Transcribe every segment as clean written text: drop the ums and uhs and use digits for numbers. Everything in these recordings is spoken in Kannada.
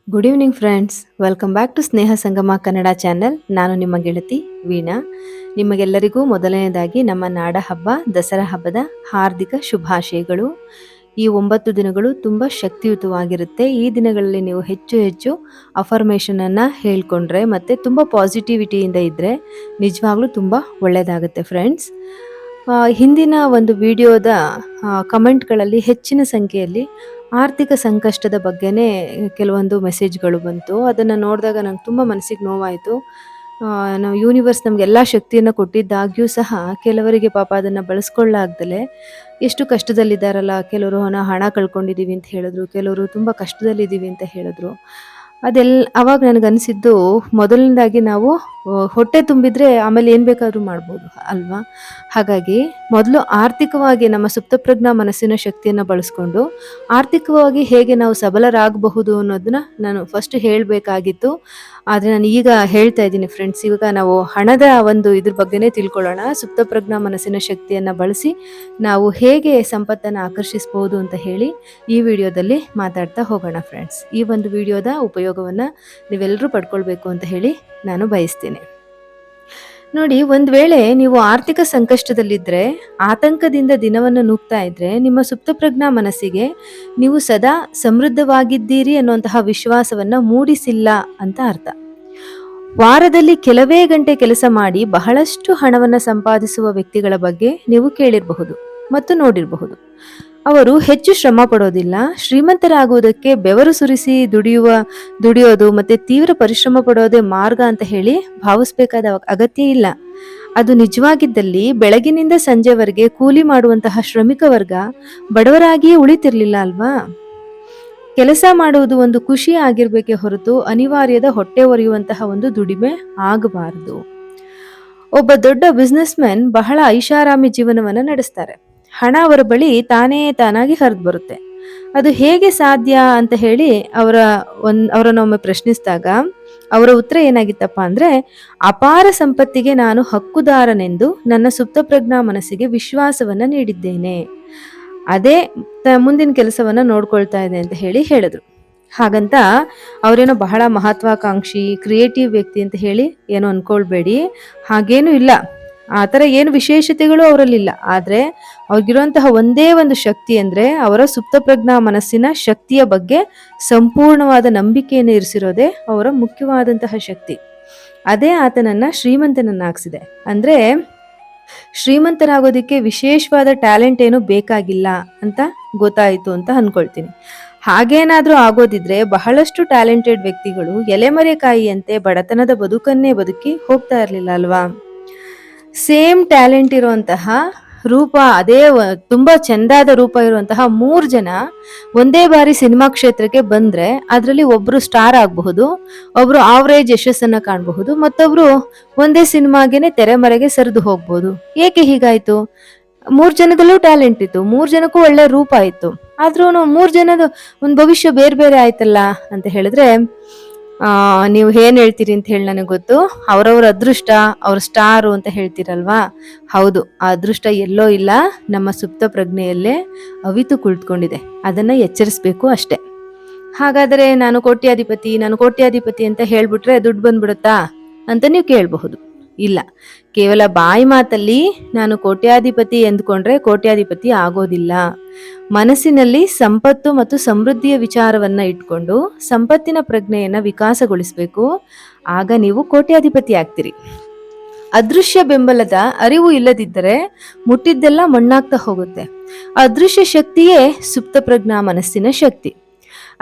Good evening friends, welcome back to Sneha Sangama Kannada channel. ನಾನು ನಿಮ್ಮ ಗೆಳತಿ ವೀಣಾ. ನಿಮಗೆಲ್ಲರಿಗೂ ಮೊದಲನೇದಾಗಿ ನಮ್ಮ ನಾಡ ಹಬ್ಬ ದಸರಾ ಹಬ್ಬದ ಹಾರ್ದಿಕ ಶುಭಾಶಯಗಳು. ಈ 9 ದಿನಗಳು ತುಂಬ ಶಕ್ತಿಯುತವಾಗಿರುತ್ತೆ. ಈ ದಿನಗಳಲ್ಲಿ ನೀವು ಹೆಚ್ಚು ಹೆಚ್ಚು ಅಫರ್ಮೇಷನನ್ನು ಹೇಳ್ಕೊಂಡ್ರೆ ಮತ್ತು ತುಂಬ ಪಾಸಿಟಿವಿಟಿಯಿಂದ ಇದ್ದರೆ ನಿಜವಾಗ್ಲೂ ತುಂಬ ಒಳ್ಳೆಯದಾಗುತ್ತೆ ಫ್ರೆಂಡ್ಸ್. ಹಿಂದಿನ ಒಂದು ವಿಡಿಯೋದ ಕಮೆಂಟ್ಗಳಲ್ಲಿ ಹೆಚ್ಚಿನ ಸಂಖ್ಯೆಯಲ್ಲಿ ಆರ್ಥಿಕ ಸಂಕಷ್ಟದ ಬಗ್ಗೆನೇ ಕೆಲವೊಂದು ಮೆಸೇಜ್ಗಳು ಬಂತು. ಅದನ್ನು ನೋಡಿದಾಗ ನಂಗೆ ತುಂಬ ಮನಸ್ಸಿಗೆ ನೋವಾಯಿತು. ನಾವು ಯೂನಿವರ್ಸ್ ನಮಗೆಲ್ಲ ಶಕ್ತಿಯನ್ನು ಕೊಟ್ಟಿದ್ದಾಗ್ಯೂ ಸಹ ಕೆಲವರಿಗೆ ಪಾಪ ಅದನ್ನು ಬಳಸ್ಕೊಳ್ಳಾಗ್ದಲೆ ಎಷ್ಟು ಕಷ್ಟದಲ್ಲಿದ್ದಾರಲ್ಲ. ಕೆಲವರು ಹಣ ಕಳ್ಕೊಂಡಿದ್ದೀವಿ ಅಂತ ಹೇಳಿದ್ರು, ಕೆಲವರು ತುಂಬ ಕಷ್ಟದಲ್ಲಿದ್ದೀವಿ ಅಂತ ಹೇಳಿದ್ರು. ಅವಾಗ ನನಗನ್ಸಿದ್ದು, ಮೊದಲನೇದಾಗಿ ನಾವು ಹೊಟ್ಟೆ ತುಂಬಿದ್ರೆ ಆಮೇಲೆ ಏನು ಬೇಕಾದರೂ ಮಾಡ್ಬೋದು ಅಲ್ವಾ. ಹಾಗಾಗಿ ಮೊದಲು ಆರ್ಥಿಕವಾಗಿ ನಮ್ಮ ಸುಪ್ತಪ್ರಜ್ಞಾ ಮನಸ್ಸಿನ ಶಕ್ತಿಯನ್ನು ಬಳಸ್ಕೊಂಡು ಆರ್ಥಿಕವಾಗಿ ಹೇಗೆ ನಾವು ಸಬಲರಾಗಬಹುದು ಅನ್ನೋದನ್ನ ನಾನು ಫಸ್ಟ್ ಹೇಳಬೇಕಾಗಿತ್ತು. ಆದರೆ ನಾನು ಈಗ ಹೇಳ್ತಾ ಇದ್ದೀನಿ ಫ್ರೆಂಡ್ಸ್. ಇವಾಗ ನಾವು ಹಣದ ಒಂದು ಇದ್ರ ಬಗ್ಗೆನೇ ತಿಳ್ಕೊಳ್ಳೋಣ. ಸುಪ್ತಪ್ರಜ್ಞಾ ಮನಸ್ಸಿನ ಶಕ್ತಿಯನ್ನು ಬಳಸಿ ನಾವು ಹೇಗೆ ಸಂಪತ್ತನ್ನು ಆಕರ್ಷಿಸಬಹುದು ಅಂತ ಹೇಳಿ ಈ ವಿಡಿಯೋದಲ್ಲಿ ಮಾತಾಡ್ತಾ ಹೋಗೋಣ ಫ್ರೆಂಡ್ಸ್. ಈ ಒಂದು ವಿಡಿಯೋದ ಉಪಯೋಗವನ್ನು ನೀವೆಲ್ಲರೂ ಪಡ್ಕೊಳ್ಬೇಕು ಅಂತ ಹೇಳಿ ನಾನು ಬಯಸ್ತೀನಿ. ನೋಡಿ, ಒಂದು ವೇಳೆ ನೀವು ಆರ್ಥಿಕ ಸಂಕಷ್ಟದಲ್ಲಿದ್ದರೆ, ಆತಂಕದಿಂದ ದಿನವನ್ನು ನೂಗ್ತಾ ಇದ್ರೆ, ನಿಮ್ಮ ಸುಪ್ತಪ್ರಜ್ಞಾ ಮನಸ್ಸಿಗೆ ನೀವು ಸದಾ ಸಮೃದ್ಧವಾಗಿದ್ದೀರಿ ಅನ್ನುವಂತಹ ವಿಶ್ವಾಸವನ್ನು ಮೂಡಿಸಿಲ್ಲ ಅಂತ ಅರ್ಥ. ವಾರದಲ್ಲಿ ಕೆಲವೇ ಗಂಟೆ ಕೆಲಸ ಮಾಡಿ ಬಹಳಷ್ಟು ಹಣವನ್ನು ಸಂಪಾದಿಸುವ ವ್ಯಕ್ತಿಗಳ ಬಗ್ಗೆ ನೀವು ಕೇಳಿರಬಹುದು ಮತ್ತು ನೋಡಿರಬಹುದು. ಅವರು ಹೆಚ್ಚು ಶ್ರಮ ಪಡೋದಿಲ್ಲ. ಶ್ರೀಮಂತರಾಗುವುದಕ್ಕೆ ಬೆವರು ಸುರಿಸಿ ದುಡಿಯೋದು ಮತ್ತೆ ತೀವ್ರ ಪರಿಶ್ರಮ ಪಡೋದೇ ಮಾರ್ಗ ಅಂತ ಹೇಳಿ ಭಾವಿಸ್ಬೇಕಾದ ಅಗತ್ಯ ಇಲ್ಲ. ಅದು ನಿಜವಾಗಿದ್ದಲ್ಲಿ ಬೆಳಗಿನಿಂದ ಸಂಜೆವರೆಗೆ ಕೂಲಿ ಮಾಡುವಂತಹ ಶ್ರಮಿಕ ವರ್ಗ ಬಡವರಾಗಿಯೇ ಉಳಿತಿರ್ಲಿಲ್ಲ ಅಲ್ವಾ. ಕೆಲಸ ಮಾಡುವುದು ಒಂದು ಖುಷಿ ಆಗಿರ್ಬೇಕೇ ಹೊರತು ಅನಿವಾರ್ಯದ ಹೊಟ್ಟೆ ಒರೆಯುವಂತಹ ಒಂದು ದುಡಿಮೆ ಆಗಬಾರದು. ಒಬ್ಬ ದೊಡ್ಡ ಬಿಸ್ನೆಸ್ ಮ್ಯಾನ್ ಬಹಳ ಐಷಾರಾಮಿ ಜೀವನವನ್ನು ನಡೆಸ್ತಾರೆ. ಹಣ ಅವರ ಬಳಿ ತಾನಾಗಿ ಹರಿದು ಬರುತ್ತೆ. ಅದು ಹೇಗೆ ಸಾಧ್ಯ ಅಂತ ಹೇಳಿ ಅವರನ್ನೊಮ್ಮೆ ಪ್ರಶ್ನಿಸಿದಾಗ ಅವರ ಉತ್ತರ ಏನಾಗಿತ್ತಪ್ಪ ಅಂದ್ರೆ, ಅಪಾರ ಸಂಪತ್ತಿಗೆ ನಾನು ಹಕ್ಕುದಾರನೆಂದು ನನ್ನ ಸುಪ್ತಪ್ರಜ್ಞಾ ಮನಸ್ಸಿಗೆ ವಿಶ್ವಾಸವನ್ನ ನೀಡಿದ್ದೇನೆ. ಅದೇ ಮುಂದಿನ ಕೆಲಸವನ್ನ ನೋಡ್ಕೊಳ್ತಾ ಇದೆ ಅಂತ ಹೇಳಿದ್ರು. ಹಾಗಂತ ಅವರೇನೋ ಬಹಳ ಮಹತ್ವಾಕಾಂಕ್ಷಿ ಕ್ರಿಯೇಟಿವ್ ವ್ಯಕ್ತಿ ಅಂತ ಹೇಳಿ ಏನೋ ಅನ್ಕೊಳ್ಬೇಡಿ. ಹಾಗೇನು ಇಲ್ಲ. ಆ ಥರ ಏನು ವಿಶೇಷತೆಗಳು ಅವರಲ್ಲಿಲ್ಲ. ಆದರೆ ಅವ್ರಿಗಿರುವಂತಹ ಒಂದೇ ಒಂದು ಶಕ್ತಿ ಅಂದರೆ ಅವರ ಸುಪ್ತಪ್ರಜ್ಞಾ ಮನಸ್ಸಿನ ಶಕ್ತಿಯ ಬಗ್ಗೆ ಸಂಪೂರ್ಣವಾದ ನಂಬಿಕೆಯನ್ನು ಇರಿಸಿರೋದೇ ಅವರ ಮುಖ್ಯವಾದಂತಹ ಶಕ್ತಿ. ಅದೇ ಆತನನ್ನ ಶ್ರೀಮಂತನನ್ನಾಗಿಸಿದೆ. ಅಂದರೆ ಶ್ರೀಮಂತರಾಗೋದಕ್ಕೆ ವಿಶೇಷವಾದ ಟ್ಯಾಲೆಂಟ್ ಏನು ಬೇಕಾಗಿಲ್ಲ ಅಂತ ಗೊತ್ತಾಯಿತು ಅಂತ ಅನ್ಕೊಳ್ತೀನಿ. ಹಾಗೇನಾದ್ರೂ ಆಗೋದಿದ್ರೆ ಬಹಳಷ್ಟು ಟ್ಯಾಲೆಂಟೆಡ್ ವ್ಯಕ್ತಿಗಳು ಎಲೆಮರೆಕಾಯಿಯಂತೆ ಬಡತನದ ಬದುಕನ್ನೇ ಬದುಕಿ ಹೋಗ್ತಾ ಇರಲಿಲ್ಲ ಅಲ್ವಾ. ಸೇಮ್ ಟ್ಯಾಲೆಂಟ್ ಇರುವಂತಹ ರೂಪ, ಅದೇ ತುಂಬಾ ಚೆಂದಾದ ರೂಪ ಇರುವಂತಹ 3 ಜನ ಒಂದೇ ಬಾರಿ ಸಿನಿಮಾ ಕ್ಷೇತ್ರಕ್ಕೆ ಬಂದ್ರೆ ಅದರಲ್ಲಿ ಒಬ್ರು ಸ್ಟಾರ್ ಆಗಬಹುದು, ಒಬ್ರು ಆವರೇಜ್ ಯಶಸ್ಸನ್ನ ಕಾಣಬಹುದು, ಮತ್ತೊಬ್ರು ಒಂದೇ ಸಿನಿಮಾಗೆನೆ ತೆರೆಮರೆಗೆ ಸರಿದು ಹೋಗ್ಬೋದು. ಏಕೆ ಹೀಗಾಯ್ತು? 3 ಜನದಲ್ಲೂ ಟ್ಯಾಲೆಂಟ್ ಇತ್ತು, 3 ಜನಕ್ಕೂ ಒಳ್ಳೆ ರೂಪ ಇತ್ತು. ಆದ್ರೂ 3 ಜನದ ಒಂದು ಭವಿಷ್ಯ ಬೇರೆ ಬೇರೆ ಆಯ್ತಲ್ಲ ಅಂತ ಹೇಳಿದ್ರೆ ನೀವು ಏನ್ ಹೇಳ್ತೀರಿ ಅಂತ ಹೇಳಿ ನನಗೆ ಗೊತ್ತು. ಅವ್ರವ್ರ ಅದೃಷ್ಟ, ಅವ್ರ ಸ್ಟಾರು ಅಂತ ಹೇಳ್ತೀರಲ್ವಾ. ಹೌದು, ಆ ಅದೃಷ್ಟ ಎಲ್ಲೋ ಇಲ್ಲ, ನಮ್ಮ ಸುಪ್ತ ಪ್ರಜ್ಞೆಯಲ್ಲೇ ಅವಿತು ಕುಳಿತುಕೊಂಡಿದೆ. ಅದನ್ನ ಎಚ್ಚರಿಸ್ಬೇಕು ಅಷ್ಟೆ. ಹಾಗಾದರೆ ನಾನು ಕೋಟ್ಯಾಧಿಪತಿ ಅಂತ ಹೇಳ್ಬಿಟ್ರೆ ದುಡ್ಡು ಬಂದ್ಬಿಡುತ್ತಾ ಅಂತ ನೀವು ಕೇಳಬಹುದು. ಇಲ್ಲ, ಕೇವಲ ಬಾಯಿ ಮಾತಲ್ಲಿ ನಾನು ಕೋಟ್ಯಾಧಿಪತಿ ಎಂದುಕೊಂಡ್ರೆ ಕೋಟ್ಯಾಧಿಪತಿ ಆಗೋದಿಲ್ಲ. ಮನಸ್ಸಿನಲ್ಲಿ ಸಂಪತ್ತು ಮತ್ತು ಸಮೃದ್ಧಿಯ ವಿಚಾರವನ್ನ ಇಟ್ಕೊಂಡು ಸಂಪತ್ತಿನ ಪ್ರಜ್ಞೆಯನ್ನ ವಿಕಾಸಗೊಳಿಸಬೇಕು. ಆಗ ನೀವು ಕೋಟ್ಯಾಧಿಪತಿ ಆಗ್ತೀರಿ. ಅದೃಶ್ಯ ಬೆಂಬಲದ ಅರಿವು ಇಲ್ಲದಿದ್ದರೆ ಮುಟ್ಟಿದ್ದೆಲ್ಲ ಮಣ್ಣಾಗ್ತಾ ಹೋಗುತ್ತೆ. ಅದೃಶ್ಯ ಶಕ್ತಿಯೇ ಸುಪ್ತ ಪ್ರಜ್ಞಾ ಮನಸ್ಸಿನ ಶಕ್ತಿ.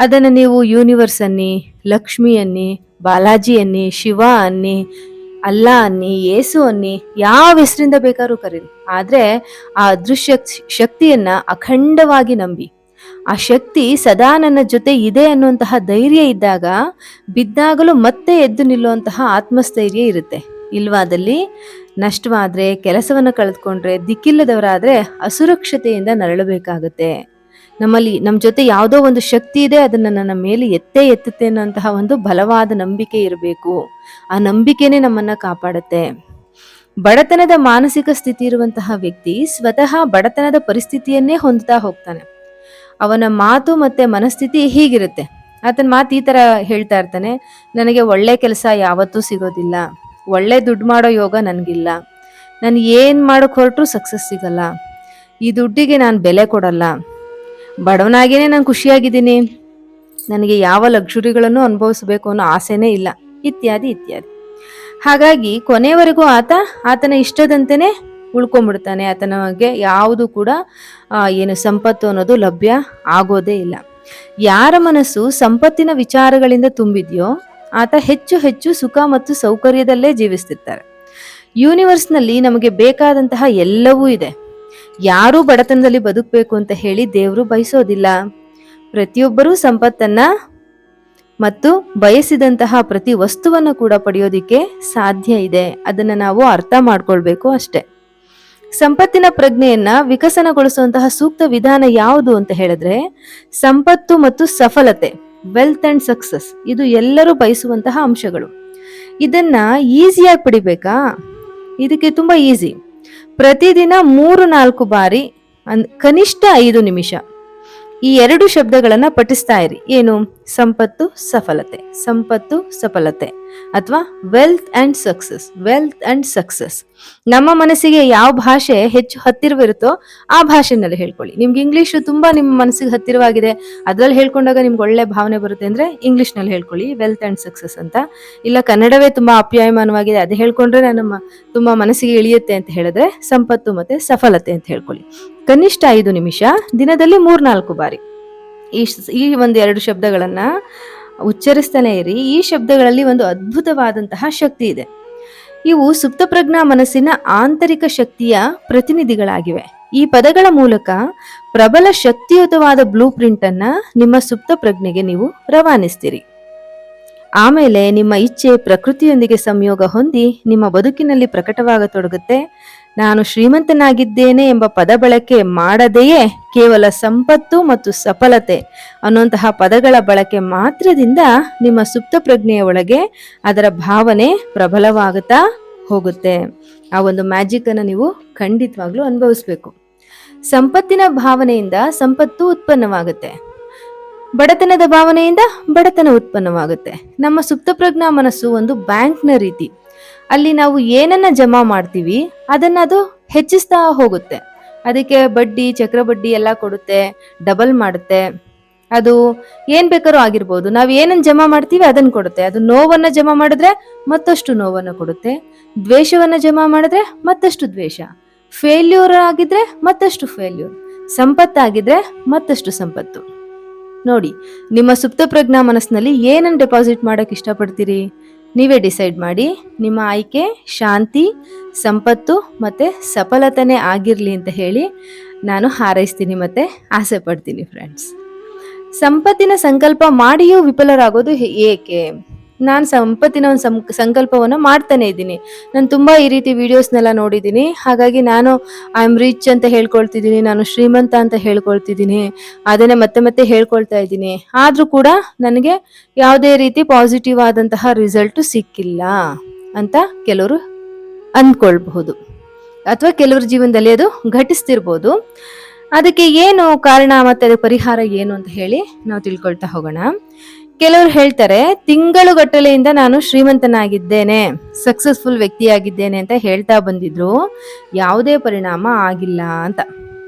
ಅದನ್ನು ನೀವು ಯೂನಿವರ್ಸ್ ಅನ್ನಿ, ಲಕ್ಷ್ಮಿ ಅನ್ನಿ, ಬಾಲಾಜಿ ಅನ್ನಿ, ಶಿವ ಅನ್ನಿ, ಅಲ್ಲ ಅನ್ನಿ, ಯೇಸು ಅನ್ನಿ, ಯಾವ ಹೆಸರಿಂದ ಬೇಕಾದ್ರೂ ಕರೀರಿ. ಆದ್ರೆ ಆ ಅದೃಶ್ಯ ಶಕ್ತಿಯನ್ನ ಅಖಂಡವಾಗಿ ನಂಬಿ, ಆ ಶಕ್ತಿ ಸದಾ ನನ್ನ ಜೊತೆ ಇದೆ ಅನ್ನುವಂತಹ ಧೈರ್ಯ ಇದ್ದಾಗ ಬಿದ್ದಾಗಲೂ ಮತ್ತೆ ಎದ್ದು ನಿಲ್ಲುವಂತಹ ಆತ್ಮಸ್ಥೈರ್ಯ ಇರುತ್ತೆ. ಇಲ್ವಾದಲ್ಲಿ ನಷ್ಟವಾದ್ರೆ, ಕೆಲಸವನ್ನ ಕಳೆದುಕೊಂಡ್ರೆ, ದಿಕ್ಕಿಲ್ಲದವರಾದ್ರೆ ಅಸುರಕ್ಷತೆಯಿಂದ ನರಳಬೇಕಾಗತ್ತೆ. ನಮ್ಮ ಜೊತೆ ಯಾವುದೋ ಒಂದು ಶಕ್ತಿ ಇದೆ, ಅದನ್ನ ನನ್ನ ಮೇಲೆ ಎತ್ತುತ್ತೆ ಅನ್ನೋಂತಹ ಒಂದು ಬಲವಾದ ನಂಬಿಕೆ ಇರಬೇಕು. ಆ ನಂಬಿಕೆನೇ ನಮ್ಮನ್ನ ಕಾಪಾಡುತ್ತೆ. ಬಡತನದ ಮಾನಸಿಕ ಸ್ಥಿತಿ ಇರುವಂತಹ ವ್ಯಕ್ತಿ ಸ್ವತಃ ಬಡತನದ ಪರಿಸ್ಥಿತಿಯನ್ನೇ ಹೊಂದುತ್ತಾ ಹೋಗ್ತಾನೆ. ಅವನ ಮಾತು ಮತ್ತೆ ಮನಸ್ಥಿತಿ ಹೀಗಿರುತ್ತೆ: ಆತನ ಮಾತು ಈ ತರ ಹೇಳ್ತಾ ಇರ್ತಾನೆ, ನನಗೆ ಒಳ್ಳೆ ಕೆಲಸ ಯಾವತ್ತೂ ಸಿಗೋದಿಲ್ಲ, ಒಳ್ಳೆ ದುಡ್ಡು ಮಾಡೋ ಯೋಗ ನನ್ಗಿಲ್ಲ, ನಾನು ಏನ್ ಮಾಡಕ್ ಹೊರಟು ಸಕ್ಸಸ್ ಸಿಗಲ್ಲ, ಈ ದುಡ್ಡಿಗೆ ನಾನು ಬೆಲೆ ಕೊಡಲ್ಲ, ಬಡವನಾಗೇನೆ ನಾನು ಖುಷಿಯಾಗಿದ್ದೀನಿ, ನನಗೆ ಯಾವ ಲಕ್ಸುರಿಗಳನ್ನು ಅನುಭವಿಸಬೇಕು ಅನ್ನೋ ಆಸೆನೇ ಇಲ್ಲ, ಇತ್ಯಾದಿ ಇತ್ಯಾದಿ. ಹಾಗಾಗಿ ಕೊನೆಯವರೆಗೂ ಆತನ ಇಷ್ಟದಂತೆನೆ ಉಳ್ಕೊಂಡ್ಬಿಡ್ತಾನೆ. ಆತನಿಗೆ ಯಾವುದು ಕೂಡ ಏನು ಸಂಪತ್ತು ಅನ್ನೋದು ಲಭ್ಯ ಆಗೋದೇ ಇಲ್ಲ. ಯಾರ ಮನಸ್ಸು ಸಂಪತ್ತಿನ ವಿಚಾರಗಳಿಂದ ತುಂಬಿದ್ಯೋ ಆತ ಹೆಚ್ಚು ಹೆಚ್ಚು ಸುಖ ಮತ್ತು ಸೌಕರ್ಯದಲ್ಲೇ ಜೀವಿಸ್ತಿರ್ತಾರೆ. ಯೂನಿವರ್ಸ್ನಲ್ಲಿ ನಮಗೆ ಬೇಕಾದಂತಹ ಎಲ್ಲವೂ ಇದೆ. ಯಾರೂ ಬಡತನದಲ್ಲಿ ಬದುಕಬೇಕು ಅಂತ ಹೇಳಿ ದೇವರು ಬಯಸೋದಿಲ್ಲ. ಪ್ರತಿಯೊಬ್ಬರೂ ಸಂಪತ್ತನ್ನ ಮತ್ತು ಬಯಸಿದಂತಹ ಪ್ರತಿ ವಸ್ತುವನ್ನು ಕೂಡ ಪಡೆಯೋದಿಕ್ಕೆ ಸಾಧ್ಯ ಇದೆ. ಅದನ್ನ ನಾವು ಅರ್ಥ ಮಾಡ್ಕೊಳ್ಬೇಕು ಅಷ್ಟೆ. ಸಂಪತ್ತಿನ ಪ್ರಜ್ಞೆಯನ್ನ ವಿಕಸನಗೊಳಿಸುವಂತಹ ಸೂಕ್ತ ವಿಧಾನ ಯಾವುದು ಅಂತ ಹೇಳಿದ್ರೆ, ಸಂಪತ್ತು ಮತ್ತು ಸಫಲತೆ, ವೆಲ್ತ್ ಅಂಡ್ ಸಕ್ಸಸ್, ಇದು ಎಲ್ಲರೂ ಬಯಸುವಂತಹ ಅಂಶಗಳು. ಇದನ್ನ ಈಸಿಯಾಗಿ ಪಡಿಬೇಕಾ? ಇದಕ್ಕೆ ತುಂಬಾ ಈಸಿ. ಪ್ರತಿದಿನ 3-4 ಬಾರಿ ಕನಿಷ್ಠ 5 ನಿಮಿಷ ಈ 2 ಶಬ್ದಗಳನ್ನ ಪಠಿಸ್ತಾ ಇರಿ. ಏನು? ಸಂಪತ್ತು ಸಫಲತೆ, ಸಂಪತ್ತು ಸಫಲತೆ, ಅಥವಾ wealth and success, wealth and success. ನಮ್ಮ ಮನಸ್ಸಿಗೆ ಯಾವ ಭಾಷೆ ಹೆಚ್ಚು ಹತ್ತಿರವಿರುತ್ತೋ ಆ ಭಾಷೆನಲ್ಲಿ ಹೇಳ್ಕೊಳ್ಳಿ. ನಿಮ್ಗೆ ಇಂಗ್ಲಿಷ್ ತುಂಬಾ ನಿಮ್ಮ ಮನಸ್ಸಿಗೆ ಹತ್ತಿರವಾಗಿದೆ, ಅದ್ರಲ್ಲಿ ಹೇಳ್ಕೊಂಡಾಗ ನಿಮ್ಗೆ ಒಳ್ಳೆ ಭಾವನೆ ಬರುತ್ತೆ ಅಂದ್ರೆ ಇಂಗ್ಲಿಷ್ ನಲ್ಲಿ ಹೇಳ್ಕೊಳ್ಳಿ ವೆಲ್ತ್ ಅಂಡ್ ಸಕ್ಸಸ್ ಅಂತ. ಇಲ್ಲ ಕನ್ನಡವೇ ತುಂಬಾ ಅಪ್ಯಾಯಮಾನವಾಗಿದೆ, ಅದು ಹೇಳ್ಕೊಂಡ್ರೆ ನಮ್ಮ ತುಂಬಾ ಮನಸ್ಸಿಗೆ ಇಳಿಯುತ್ತೆ ಅಂತ ಹೇಳಿದ್ರೆ ಸಂಪತ್ತು ಮತ್ತೆ ಸಫಲತೆ ಅಂತ ಹೇಳ್ಕೊಳ್ಳಿ. ಕನಿಷ್ಠ 5 ನಿಮಿಷ ದಿನದಲ್ಲಿ 3-4 ಬಾರಿ ಈ 1-2 ಶಬ್ದಗಳನ್ನ ಉಚ್ಚರಿಸ್ತಾನೆ ಇರಿ. ಈ ಶಬ್ದಗಳಲ್ಲಿ ಒಂದು ಅದ್ಭುತವಾದಂತಹ ಶಕ್ತಿ ಇದೆ. ಇವು ಸುಪ್ತಪ್ರಜ್ಞಾ ಮನಸ್ಸಿನ ಆಂತರಿಕ ಶಕ್ತಿಯ ಪ್ರತಿನಿಧಿಗಳಾಗಿವೆ. ಈ ಪದಗಳ ಮೂಲಕ ಪ್ರಬಲ ಶಕ್ತಿಯುತವಾದ ಬ್ಲೂ ಪ್ರಿಂಟ್ ಅನ್ನ ನಿಮ್ಮ ಸುಪ್ತ ಪ್ರಜ್ಞೆಗೆ ನೀವು ರವಾನಿಸ್ತೀರಿ. ಆಮೇಲೆ ನಿಮ್ಮ ಇಚ್ಛೆ ಪ್ರಕೃತಿಯೊಂದಿಗೆ ಸಂಯೋಗ ಹೊಂದಿ ನಿಮ್ಮ ಬದುಕಿನಲ್ಲಿ ಪ್ರಕಟವಾಗತೊಡಗುತ್ತೆ. ನಾನು ಶ್ರೀಮಂತನಾಗಿದ್ದೇನೆ ಎಂಬ ಪದ ಬಳಕೆ ಮಾಡದೆಯೇ ಕೇವಲ ಸಂಪತ್ತು ಮತ್ತು ಸಫಲತೆ ಅನ್ನುವಂತಹ ಪದಗಳ ಬಳಕೆ ಮಾತ್ರದಿಂದ ನಿಮ್ಮ ಸುಪ್ತ ಪ್ರಜ್ಞೆಯ ಒಳಗೆ ಅದರ ಭಾವನೆ ಪ್ರಬಲವಾಗುತ್ತಾ ಹೋಗುತ್ತೆ. ಆ ಒಂದು ಮ್ಯಾಜಿಕ್ ಅನ್ನು ನೀವು ಖಂಡಿತವಾಗ್ಲೂ ಅನುಭವಿಸ್ಬೇಕು. ಸಂಪತ್ತಿನ ಭಾವನೆಯಿಂದ ಸಂಪತ್ತು ಉತ್ಪನ್ನವಾಗುತ್ತೆ, ಬಡತನದ ಭಾವನೆಯಿಂದ ಬಡತನ ಉತ್ಪನ್ನವಾಗುತ್ತೆ. ನಮ್ಮ ಸುಪ್ತಪ್ರಜ್ಞಾ ಮನಸ್ಸು ಒಂದು ಬ್ಯಾಂಕ್ನ ರೀತಿ. ಅಲ್ಲಿ ನಾವು ಏನನ್ನ ಜಮಾ ಮಾಡ್ತೀವಿ ಅದನ್ನ ಅದು ಹೆಚ್ಚಿಸ್ತಾ ಹೋಗುತ್ತೆ. ಅದಕ್ಕೆ ಬಡ್ಡಿ, ಚಕ್ರಬಡ್ಡಿ ಎಲ್ಲ ಕೊಡುತ್ತೆ, ಡಬಲ್ ಮಾಡುತ್ತೆ. ಅದು ಏನ್ ಬೇಕಾದ್ರೂ ಆಗಿರ್ಬೋದು. ನಾವ್ ಏನನ್ನ ಜಮಾ ಮಾಡ್ತೀವಿ ಅದನ್ನ ಕೊಡುತ್ತೆ. ಅದು ನೋವನ್ನ ಜಮಾ ಮಾಡಿದ್ರೆ ಮತ್ತಷ್ಟು ನೋವನ್ನ ಕೊಡುತ್ತೆ, ದ್ವೇಷವನ್ನ ಜಮಾ ಮಾಡಿದ್ರೆ ಮತ್ತಷ್ಟು ದ್ವೇಷ, ಫೇಲ್ಯೂರ್ ಆಗಿದ್ರೆ ಮತ್ತಷ್ಟು ಫೇಲ್ಯೂರ್, ಸಂಪತ್ತಾಗಿದ್ರೆ ಮತ್ತಷ್ಟು ಸಂಪತ್ತು. ನೋಡಿ, ನಿಮ್ಮ ಸುಪ್ತ ಪ್ರಜ್ಞಾ ಮನಸ್ಸಿನಲ್ಲಿ ಏನನ್ನು ಡೆಪಾಸಿಟ್ ಮಾಡಕ್ ಇಷ್ಟಪಡ್ತೀರಿ ನೀವೇ ಡಿಸೈಡ್ ಮಾಡಿ. ನಿಮ್ಮ ಆಯ್ಕೆ ಶಾಂತಿ, ಸಂಪತ್ತು ಮತ್ತೆ ಸಫಲತೆನೇ ಆಗಿರ್ಲಿ ಅಂತ ಹೇಳಿ ನಾನು ಹಾರೈಸ್ತೀನಿ ಮತ್ತೆ ಆಸೆ ಪಡ್ತೀನಿ. ಫ್ರೆಂಡ್ಸ್, ಸಂಪತ್ತಿನ ಸಂಕಲ್ಪ ಮಾಡಿಯೂ ವಿಫಲರಾಗೋದು ಏಕೆ? ನಾನು ಸಂಪತ್ತಿನ ಒಂದು ಸಂಕಲ್ಪವನ್ನು ಮಾಡ್ತಾನೆ ಇದ್ದೀನಿ. ನಾನು ತುಂಬಾ ಈ ರೀತಿ ವಿಡಿಯೋಸ್ನೆಲ್ಲ ನೋಡಿದ್ದೀನಿ. ಹಾಗಾಗಿ ನಾನು ಐ ಆಮ್ ರಿಚ್ ಅಂತ ಹೇಳ್ಕೊಳ್ತಿದ್ದೀನಿ, ನಾನು ಶ್ರೀಮಂತ ಅಂತ ಹೇಳ್ಕೊಳ್ತಿದ್ದೀನಿ, ಅದನ್ನೇ ಮತ್ತೆ ಮತ್ತೆ ಹೇಳ್ಕೊಳ್ತಾ ಇದ್ದೀನಿ. ಆದ್ರೂ ಕೂಡ ನನಗೆ ಯಾವುದೇ ರೀತಿ ಪಾಸಿಟಿವ್ ಆದಂತಹ ರಿಸಲ್ಟ್ ಸಿಕ್ಕಿಲ್ಲ ಅಂತ ಕೆಲವರು ಅಂದ್ಕೊಳ್ಬಹುದು, ಅಥವಾ ಕೆಲವ್ರ ಜೀವನದಲ್ಲಿ ಅದು ಘಟಿಸ್ತಿರ್ಬೋದು. ಅದಕ್ಕೆ ಏನು ಕಾರಣ ಮತ್ತೆ ಅದಕ್ಕೆ ಪರಿಹಾರ ಏನು ಅಂತ ಹೇಳಿ ನಾವು ತಿಳ್ಕೊಳ್ತಾ ಹೋಗೋಣ. ಕೆಲವರು ಹೇಳ್ತಾರೆ, ತಿಂಗಳುಗಟ್ಟಲೆಯಿಂದ ನಾನು ಶ್ರೀಮಂತನಾಗಿದ್ದೇನೆ, ಸಕ್ಸಸ್ಫುಲ್ ವ್ಯಕ್ತಿಯಾಗಿದ್ದೇನೆ ಅಂತ ಹೇಳ್ತಾ ಬಂದಿದ್ರು, ಯಾವುದೇ ಪರಿಣಾಮ ಆಗಿಲ್ಲ ಅಂತ.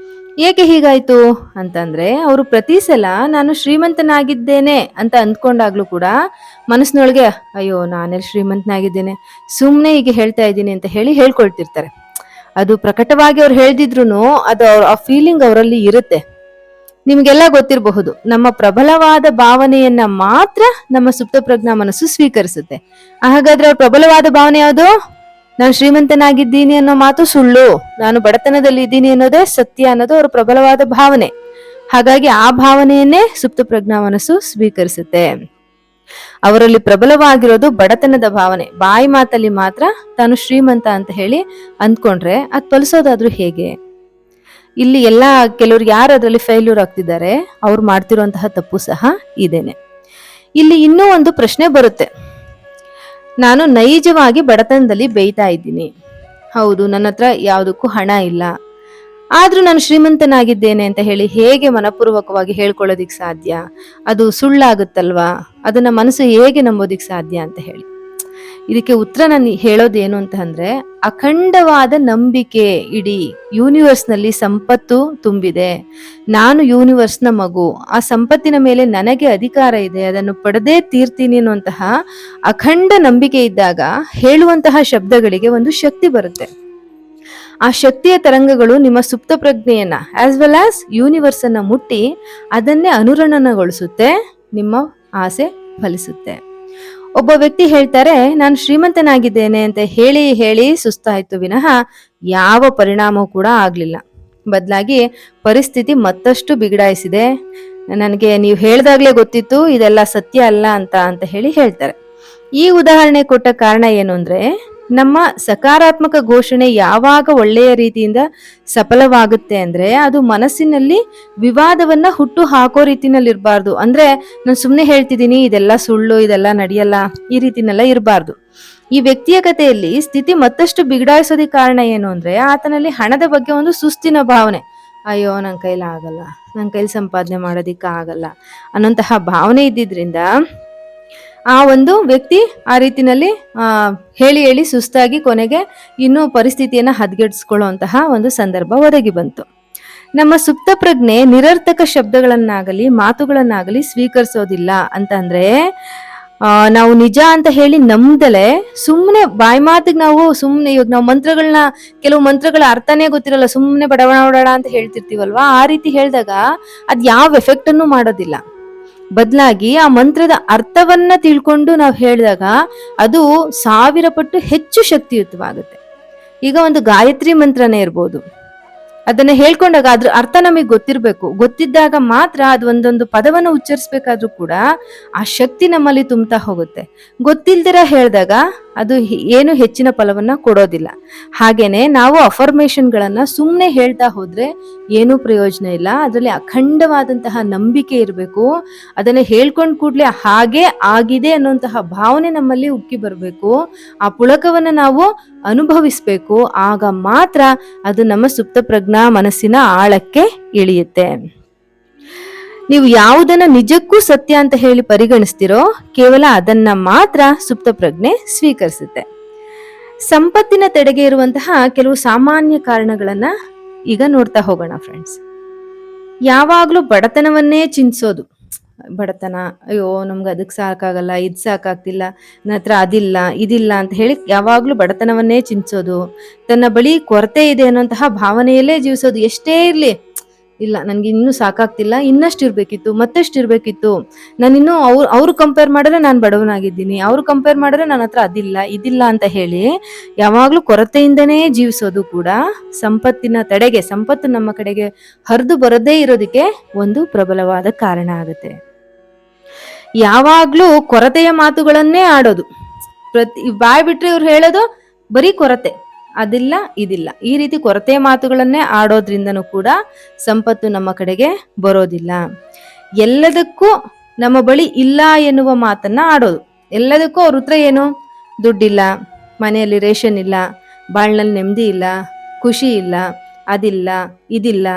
ಏಕೆ ಹೀಗಾಯ್ತು ಅಂತಂದ್ರೆ, ಅವರು ಪ್ರತಿ ಸಲ ನಾನು ಶ್ರೀಮಂತನಾಗಿದ್ದೇನೆ ಅಂತ ಅಂದ್ಕೊಂಡಾಗ್ಲೂ ಕೂಡ ಮನಸ್ಸಿನೊಳಗೆ ಅಯ್ಯೋ ನಾನೆಲ್ಲಿ ಶ್ರೀಮಂತನಾಗಿದ್ದೇನೆ, ಸುಮ್ಮನೆ ಹೀಗೆ ಹೇಳ್ತಾ ಇದ್ದೀನಿ ಅಂತ ಹೇಳಿ ಹೇಳ್ಕೊಳ್ತಿರ್ತಾರೆ. ಅದು ಪ್ರಕಟವಾಗಿ ಅವ್ರು ಹೇಳ್ದಿದ್ರು ಅದು ಆ ಫೀಲಿಂಗ್ ಅವರಲ್ಲಿ ಇರುತ್ತೆ. ನಿಮ್ಗೆಲ್ಲ ಗೊತ್ತಿರಬಹುದು, ನಮ್ಮ ಪ್ರಬಲವಾದ ಭಾವನೆಯನ್ನ ಮಾತ್ರ ನಮ್ಮ ಸುಪ್ತ ಪ್ರಜ್ಞಾ ಮನಸ್ಸು ಸ್ವೀಕರಿಸುತ್ತೆ. ಹಾಗಾದ್ರೆ ಅವ್ರ ಪ್ರಬಲವಾದ ಭಾವನೆ ಯಾವುದು? ನಾನು ಶ್ರೀಮಂತನಾಗಿದ್ದೀನಿ ಅನ್ನೋ ಮಾತು ಸುಳ್ಳು, ನಾನು ಬಡತನದಲ್ಲಿ ಇದ್ದೀನಿ ಅನ್ನೋದೇ ಸತ್ಯ ಅನ್ನೋದು ಅವ್ರ ಪ್ರಬಲವಾದ ಭಾವನೆ. ಹಾಗಾಗಿ ಆ ಭಾವನೆಯನ್ನೇ ಸುಪ್ತ ಪ್ರಜ್ಞಾ ಮನಸ್ಸು ಸ್ವೀಕರಿಸುತ್ತೆ. ಅವರಲ್ಲಿ ಪ್ರಬಲವಾಗಿರೋದು ಬಡತನದ ಭಾವನೆ. ಬಾಯಿ ಮಾತಲ್ಲಿ ಮಾತ್ರ ತಾನು ಶ್ರೀಮಂತ ಅಂತ ಹೇಳಿ ಅಂದ್ಕೊಂಡ್ರೆ ಅದ್ ಫಲಿಸೋದಾದ್ರೂ ಹೇಗೆ? ಇಲ್ಲಿ ಎಲ್ಲ ಕೆಲವ್ರು ಯಾರು ಅದರಲ್ಲಿ ಫೇಲ್ಯೂರ್ ಆಗ್ತಿದ್ದಾರೆ, ಅವ್ರು ಮಾಡ್ತಿರುವಂತಹ ತಪ್ಪು ಸಹ ಇದೇನೆ. ಇಲ್ಲಿ ಇನ್ನೂ ಒಂದು ಪ್ರಶ್ನೆ ಬರುತ್ತೆ, ನಾನು ನೈಜವಾಗಿ ಬಡತನದಲ್ಲಿ ಬೇಯ್ತಾ ಇದ್ದೀನಿ, ಹೌದು, ನನ್ನ ಹತ್ರ ಯಾವುದಕ್ಕೂ ಹಣ ಇಲ್ಲ, ಆದ್ರೂ ನಾನು ಶ್ರೀಮಂತನಾಗಿದ್ದೇನೆ ಅಂತ ಹೇಳಿ ಹೇಗೆ ಮನಪೂರ್ವಕವಾಗಿ ಹೇಳ್ಕೊಳ್ಳೋದಿಕ್ ಸಾಧ್ಯ? ಅದು ಸುಳ್ಳಾಗುತ್ತಲ್ವಾ? ಅದನ್ನ ಮನಸ್ಸು ಹೇಗೆ ನಂಬೋದಿಕ್ ಸಾಧ್ಯ ಅಂತ ಹೇಳಿ. ಇದಕ್ಕೆ ಉತ್ತರ ನಾನು ಹೇಳೋದೇನು ಅಂತ ಅಂದ್ರೆ, ಅಖಂಡವಾದ ನಂಬಿಕೆ. ಇಡೀ ಯೂನಿವರ್ಸ್ ನಲ್ಲಿ ಸಂಪತ್ತು ತುಂಬಿದೆ, ನಾನು ಯೂನಿವರ್ಸ್ ನ ಮಗು, ಆ ಸಂಪತ್ತಿನ ಮೇಲೆ ನನಗೆ ಅಧಿಕಾರ ಇದೆ, ಅದನ್ನು ಪಡೆದೇ ತೀರ್ತೀನಿ ಅನ್ನುವಂತಹ ಅಖಂಡ ನಂಬಿಕೆ ಇದ್ದಾಗ ಹೇಳುವಂತಹ ಶಬ್ದಗಳಿಗೆ ಒಂದು ಶಕ್ತಿ ಬರುತ್ತೆ. ಆ ಶಕ್ತಿಯ ತರಂಗಗಳು ನಿಮ್ಮ ಸುಪ್ತ ಪ್ರಜ್ಞೆಯನ್ನ ಆಸ್ ವೆಲ್ ಆಸ್ ಯೂನಿವರ್ಸ್ ಅನ್ನ ಮುಟ್ಟಿ ಅದನ್ನೇ ಅನುರಣನಗೊಳಿಸುತ್ತೆ, ನಿಮ್ಮ ಆಸೆ ಫಲಿಸುತ್ತೆ. ಒಬ್ಬ ವ್ಯಕ್ತಿ ಹೇಳ್ತಾರೆ, ನಾನು ಶ್ರೀಮಂತನಾಗಿದ್ದೇನೆ ಅಂತ ಹೇಳಿ ಹೇಳಿ ಸುಸ್ತಾಯ್ತು ವಿನಃ ಯಾವ ಪರಿಣಾಮ ಕೂಡ ಆಗ್ಲಿಲ್ಲ. ಬದಲಾಗಿ ಪರಿಸ್ಥಿತಿ ಮತ್ತಷ್ಟು ಬಿಗಡಾಯಿಸಿದೆ. ನನಗೆ ನೀವು ಹೇಳ್ದಾಗ್ಲೇ ಗೊತ್ತಿತ್ತು ಇದೆಲ್ಲ ಸತ್ಯ ಅಲ್ಲ ಅಂತ ಹೇಳಿ ಹೇಳ್ತಾರೆ. ಈ ಉದಾಹರಣೆ ಕೊಟ್ಟ ಕಾರಣ ಏನು ಅಂದ್ರೆ, ನಮ್ಮ ಸಕಾರಾತ್ಮಕ ಘೋಷಣೆ ಯಾವಾಗ ಒಳ್ಳೆಯ ರೀತಿಯಿಂದ ಸಫಲವಾಗುತ್ತೆ ಅಂದ್ರೆ, ಅದು ಮನಸ್ಸಿನಲ್ಲಿ ವಿವಾದವನ್ನ ಹುಟ್ಟು ಹಾಕೋ ರೀತಿನಲ್ಲಿ ಇರಬಾರ್ದು. ಅಂದ್ರೆ ನಾನು ಸುಮ್ಮನೆ ಹೇಳ್ತಿದ್ದೀನಿ ಇದೆಲ್ಲ ಸುಳ್ಳು, ಇದೆಲ್ಲ ನಡೆಯಲ್ಲ, ಈ ರೀತಿನೆಲ್ಲ ಇರಬಾರ್ದು. ಈ ವ್ಯಕ್ತಿಯ ಕಥೆಯಲ್ಲಿ ಸ್ಥಿತಿ ಮತ್ತಷ್ಟು ಬಿಗಡಾಯಿಸೋದಕ್ಕೆ ಕಾರಣ ಏನು ಅಂದ್ರೆ, ಆತನಲ್ಲಿ ಹಣದ ಬಗ್ಗೆ ಒಂದು ಸುಸ್ತಿನ ಭಾವನೆ. ಅಯ್ಯೋ ನನ್ನ ಕೈಲಿ ಆಗಲ್ಲ, ನನ್ನ ಕೈಲಿ ಸಂಪಾದನೆ ಮಾಡೋದಿಕ್ಕ ಆಗಲ್ಲ ಅನ್ನೋಂತಹ ಭಾವನೆ ಇದ್ದಿದ್ರಿಂದ ಆ ಒಂದು ವ್ಯಕ್ತಿ ಆ ರೀತಿನಲ್ಲಿ ಹೇಳಿ ಹೇಳಿ ಸುಸ್ತಾಗಿ ಕೊನೆಗೆ ಇನ್ನೂ ಪರಿಸ್ಥಿತಿಯನ್ನ ಹದಗೆಡಿಸ್ಕೊಳ್ಳುವಂತಹ ಒಂದು ಸಂದರ್ಭ ಒದಗಿ ಬಂತು. ನಮ್ಮ ಸುಪ್ತ ಪ್ರಜ್ಞೆ ನಿರರ್ಥಕ ಶಬ್ದಗಳನ್ನಾಗಲಿ ಮಾತುಗಳನ್ನಾಗಲಿ ಸ್ವೀಕರಿಸೋದಿಲ್ಲ ಅಂತಂದ್ರೆ, ನಾವು ನಿಜ ಅಂತ ಹೇಳಿ ನಮ್ದಲೆ ಸುಮ್ಮನೆ ಬಾಯಿ ಮಾತಿಗೆ ನಾವು ಸುಮ್ಮನೆ, ಇವಾಗ ನಾವು ಮಂತ್ರಗಳನ್ನ, ಕೆಲವು ಮಂತ್ರಗಳ ಅರ್ಥನೇ ಗೊತ್ತಿರಲ್ಲ, ಸುಮ್ಮನೆ ಬಡವಣ ಬಡಾಡ ಅಂತ ಹೇಳ್ತಿರ್ತೀವಲ್ವಾ, ಆ ರೀತಿ ಹೇಳಿದಾಗ ಅದ್ ಯಾವ ಎಫೆಕ್ಟ್ ಅನ್ನು ಮಾಡೋದಿಲ್ಲ. ಬದಲಾಗಿ ಆ ಮಂತ್ರದ ಅರ್ಥವನ್ನ ತಿಳ್ಕೊಂಡು ನಾವು ಹೇಳಿದಾಗ ಅದು 1000 ಪಟ್ಟು ಹೆಚ್ಚು ಶಕ್ತಿಯುತವಾಗುತ್ತೆ. ಈಗ ಒಂದು ಗಾಯತ್ರಿ ಮಂತ್ರನೇ ಇರ್ಬೋದು, ಅದನ್ನ ಹೇಳ್ಕೊಂಡಾಗ ಅದ್ರ ಅರ್ಥ ನಮಗೆ ಗೊತ್ತಿರ್ಬೇಕು. ಗೊತ್ತಿದ್ದಾಗ ಮಾತ್ರ ಅದು ಒಂದೊಂದು ಪದವನ್ನು ಉಚ್ಚರಿಸ್ಬೇಕಾದ್ರೂ ಕೂಡ ಆ ಶಕ್ತಿ ನಮ್ಮಲ್ಲಿ ತುಂಬ್ತಾ ಹೋಗುತ್ತೆ. ಗೊತ್ತಿಲ್ದಿರ ಹೇಳಿದಾಗ ಅದು ಏನು ಹೆಚ್ಚಿನ ಫಲವನ್ನ ಕೊಡೋದಿಲ್ಲ. ಹಾಗೇನೆ ನಾವು ಅಫರ್ಮೇಶನ್ಗಳನ್ನ ಸುಮ್ಮನೆ ಹೇಳ್ತಾ ಹೋದ್ರೆ ಏನೂ ಪ್ರಯೋಜನ ಇಲ್ಲ. ಅದರಲ್ಲಿ ಅಖಂಡವಾದಂತಹ ನಂಬಿಕೆ ಇರಬೇಕು. ಅದನ್ನ ಹೇಳ್ಕೊಂಡ್ ಕೂಡ್ಲೆ ಹಾಗೆ ಆಗಿದೆ ಅನ್ನುವಂತಹ ಭಾವನೆ ನಮ್ಮಲ್ಲಿ ಉಕ್ಕಿ ಬರಬೇಕು. ಆ ಪುಳಕವನ್ನ ನಾವು ಅನುಭವಿಸ್ಬೇಕು. ಆಗ ಮಾತ್ರ ಅದು ನಮ್ಮ ಸುಪ್ತ ಪ್ರಜ್ಞಾ ಮನಸ್ಸಿನ ಆಳಕ್ಕೆ ಇಳಿಯುತ್ತೆ. ನೀವು ಯಾವುದನ್ನ ನಿಜಕ್ಕೂ ಸತ್ಯ ಅಂತ ಹೇಳಿ ಪರಿಗಣಿಸ್ತಿರೋ ಕೇವಲ ಅದನ್ನ ಮಾತ್ರ ಸುಪ್ತ ಪ್ರಜ್ಞೆ ಸ್ವೀಕರಿಸುತ್ತೆ. ಸಂಪತ್ತಿನ ತಡೆಗೆ ಇರುವಂತಹ ಕೆಲವು ಸಾಮಾನ್ಯ ಕಾರಣಗಳನ್ನ ಈಗ ನೋಡ್ತಾ ಹೋಗೋಣ ಫ್ರೆಂಡ್ಸ್. ಯಾವಾಗ್ಲೂ ಬಡತನವನ್ನೇ ಚಿಂತಿಸೋದು. ಬಡತನ, ಅಯ್ಯೋ ನಮ್ಗೆ ಅದಕ್ಕೆ ಸಾಕಾಗಲ್ಲ, ಇದು ಸಾಕಾಗ್ತಿಲ್ಲ, ನನ್ನ ಹತ್ರ ಅದಿಲ್ಲ ಇದಿಲ್ಲ ಅಂತ ಹೇಳಿ ಯಾವಾಗ್ಲೂ ಬಡತನವನ್ನೇ ಚಿಂತಿಸೋದು, ತನ್ನ ಬಳಿ ಕೊರತೆ ಇದೆ ಅನ್ನೋಂತಹ ಭಾವನೆಯಲ್ಲೇ ಜೀವಿಸೋದು. ಎಷ್ಟೇ ಇರ್ಲಿ, ಇಲ್ಲ ನನ್ಗೆ ಇನ್ನೂ ಸಾಕಾಗ್ತಿಲ್ಲ, ಇನ್ನಷ್ಟು ಇರ್ಬೇಕಿತ್ತು, ಮತ್ತಷ್ಟು ಇರ್ಬೇಕಿತ್ತು, ನಾನು ಇನ್ನೂ ಅವ್ರು ಕಂಪೇರ್ ಮಾಡಿದ್ರೆ ನಾನು ಬಡವನಾಗಿದ್ದೀನಿ, ಅವ್ರು ಕಂಪೇರ್ ಮಾಡಿದ್ರೆ ನನ್ನ ಹತ್ರ ಅದಿಲ್ಲ ಇದಿಲ್ಲ ಅಂತ ಹೇಳಿ ಯಾವಾಗ್ಲೂ ಕೊರತೆಯಿಂದನೇ ಜೀವಿಸೋದು ಕೂಡ ಸಂಪತ್ತಿನ ತಡೆಗೆ, ಸಂಪತ್ತು ನಮ್ಮ ಕಡೆಗೆ ಹರಿದು ಬರದೇ ಇರೋದಕ್ಕೆ ಒಂದು ಪ್ರಬಲವಾದ ಕಾರಣ ಆಗುತ್ತೆ. ಯಾವಾಗ್ಲೂ ಕೊರತೆಯ ಮಾತುಗಳನ್ನೇ ಆಡೋದು. ಬಾಯ್ ಬಿಟ್ರೆ ಇವ್ರು ಹೇಳೋದು ಬರೀ ಕೊರತೆ, ಅದಿಲ್ಲ ಇದಿಲ್ಲ, ಈ ರೀತಿ ಕೊರತೆ ಮಾತುಗಳನ್ನೇ ಆಡೋದ್ರಿಂದನೂ ಕೂಡ ಸಂಪತ್ತು ನಮ್ಮ ಕಡೆಗೆ ಬರೋದಿಲ್ಲ. ಎಲ್ಲದಕ್ಕೂ ನಮ್ಮ ಬಳಿ ಇಲ್ಲ ಎನ್ನುವ ಮಾತನ್ನ ಆಡೋದು. ಎಲ್ಲದಕ್ಕೂ ಅವ್ರ ಉತ್ತರ ಏನು? ದುಡ್ಡಿಲ್ಲ, ಮನೆಯಲ್ಲಿ ರೇಷನ್ ಇಲ್ಲ, ಬಾಳ್ನಲ್ಲಿ ನೆಮ್ಮದಿ ಇಲ್ಲ, ಖುಷಿ ಇಲ್ಲ, ಅದಿಲ್ಲ ಇದಿಲ್ಲ.